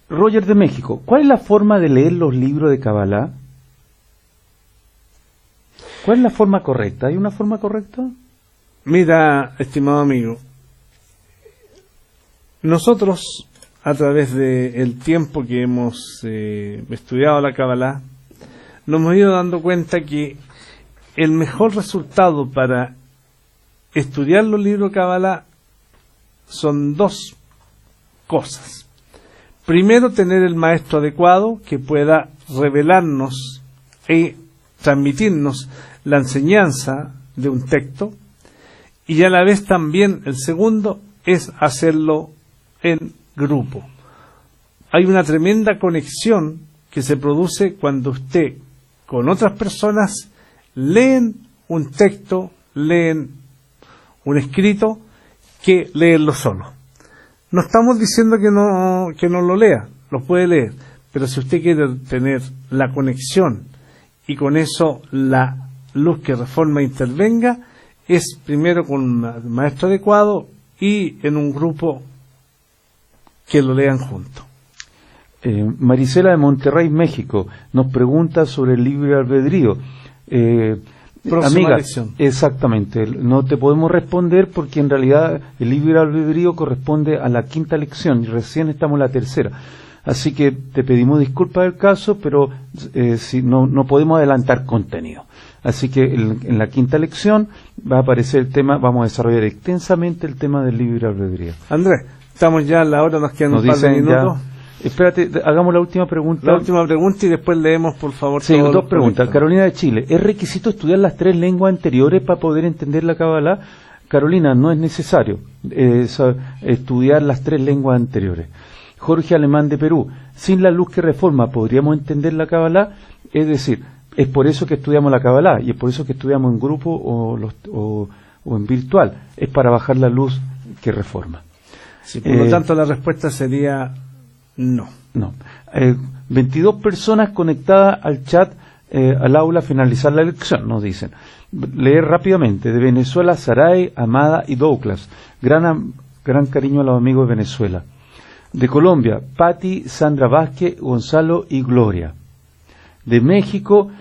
Roger de México, ¿cuál es la forma de leer los libros de Kabbalah? ¿Cuál es la forma correcta? ¿Hay una forma correcta? Mira, estimado amigo, nosotros, a través del tiempo que hemos estudiado la Kabbalah, nos hemos ido dando cuenta que el mejor resultado para estudiar los libros de Kabbalah son 2 cosas. Primero, tener el maestro adecuado que pueda revelarnos y transmitirnos la enseñanza de un texto, y a la vez también el segundo es hacerlo en grupo. Hay una tremenda conexión que se produce cuando usted con otras personas leen un texto, leen un escrito, que leerlo solo. No estamos diciendo que no lo lea, lo puede leer, pero si usted quiere tener la conexión y con eso la luz que reforma intervenga, es primero con un maestro adecuado y en un grupo que lo lean juntos. Marisela de Monterrey, México, nos pregunta sobre el libre albedrío. Amiga, lección. Exactamente, no te podemos responder porque en realidad el libre albedrío corresponde a la quinta lección y recién estamos en la tercera. Así que te pedimos disculpas del caso, pero si no podemos adelantar contenido. Así que en la quinta lección va a aparecer el tema, vamos a desarrollar extensamente el tema del libre albedrío. Andrés, estamos ya a la hora, nos quedan un par de minutos. Espérate, hagamos la última pregunta. La última pregunta y después leemos, por favor. Sí, dos preguntas. Carolina de Chile, ¿es requisito estudiar las 3 lenguas anteriores para poder entender la Kabbalah? Carolina, no es necesario estudiar las 3 lenguas anteriores. Jorge Alemán de Perú, sin la luz que reforma, ¿podríamos entender la Kabbalah? Es decir, es por eso que estudiamos la Kabbalah y es por eso que estudiamos en grupo o en virtual. Es para bajar la luz que reforma. Sí, por lo tanto, la respuesta sería no. 22 personas conectadas al chat, al aula, finalizar la lección, nos dicen. Leer rápidamente. De Venezuela, Saray, Amada y Douglas. Gran cariño a los amigos de Venezuela. De Colombia, Patti, Sandra Vázquez, Gonzalo y Gloria. De México,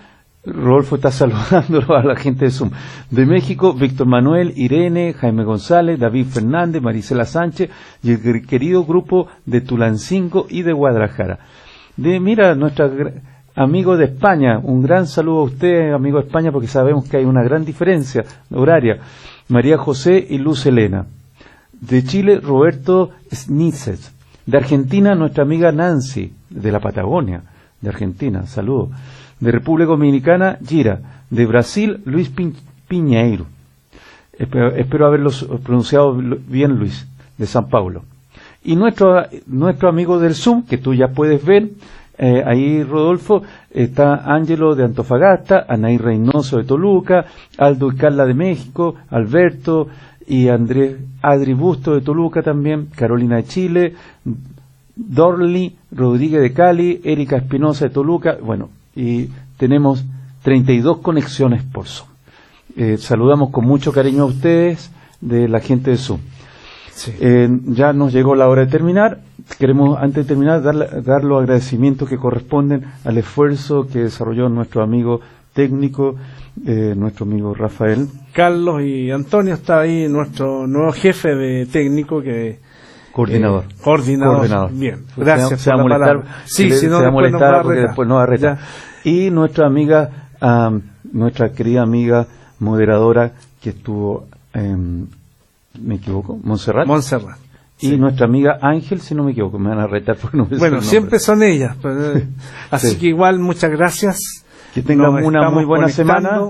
Rodolfo está saludando a la gente de Zoom. De México, Víctor Manuel, Irene, Jaime González, David Fernández, Marisela Sánchez y el querido grupo de Tulancingo y de Guadalajara. Nuestro amigo de España, un gran saludo a usted, amigo de España, porque sabemos que hay una gran diferencia horaria. María José y Luz Elena. De Chile, Roberto Snitzes. De Argentina, nuestra amiga Nancy, de la Patagonia, de Argentina, saludos. De República Dominicana, Gira. De Brasil, Luis Piñeiro. Espero haberlo pronunciado bien, Luis, de San Paulo. Y nuestro amigo del Zoom, que tú ya puedes ver, ahí, Rodolfo, está Ángelo de Antofagasta, Anaí Reynoso de Toluca, Aldo y Carla de México, Alberto y Adri Busto de Toluca también, Carolina de Chile, Dorly Rodríguez de Cali, Erika Espinosa de Toluca, bueno, y tenemos 32 conexiones por Zoom. Saludamos con mucho cariño a ustedes, de la gente de Zoom. Sí. Ya nos llegó la hora de terminar. Queremos, antes de terminar, dar los agradecimientos que corresponden al esfuerzo que desarrolló nuestro amigo técnico, nuestro amigo Rafael. Carlos y Antonio está ahí, nuestro nuevo jefe de técnico que... Coordinador. Bien, gracias se por la palabra. Sí, si no, se va a molestar porque después nos va a retar. Y nuestra amiga, nuestra querida amiga moderadora que estuvo, me equivoco, Montserrat. Y sí, nuestra amiga Ángel, si no me equivoco, me van a retar porque no me sé Bueno, siempre son ellas. Así sí, que igual, muchas gracias. Que tengan una muy buena semana.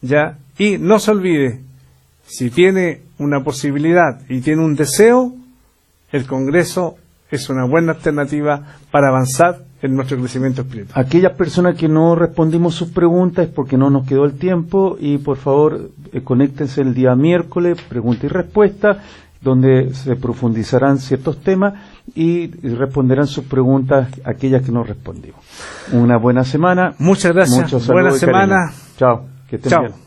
Ya. Y no se olvide, si tiene una posibilidad y tiene un deseo, el Congreso es una buena alternativa para avanzar en nuestro crecimiento espiritual. Aquellas personas que no respondimos sus preguntas es porque no nos quedó el tiempo y por favor conéctense el día miércoles, pregunta y respuesta, donde se profundizarán ciertos temas y responderán sus preguntas aquellas que no respondimos. Una buena semana. Muchas gracias. Muchos saludos. Buena semana. Chao. Que estén bien.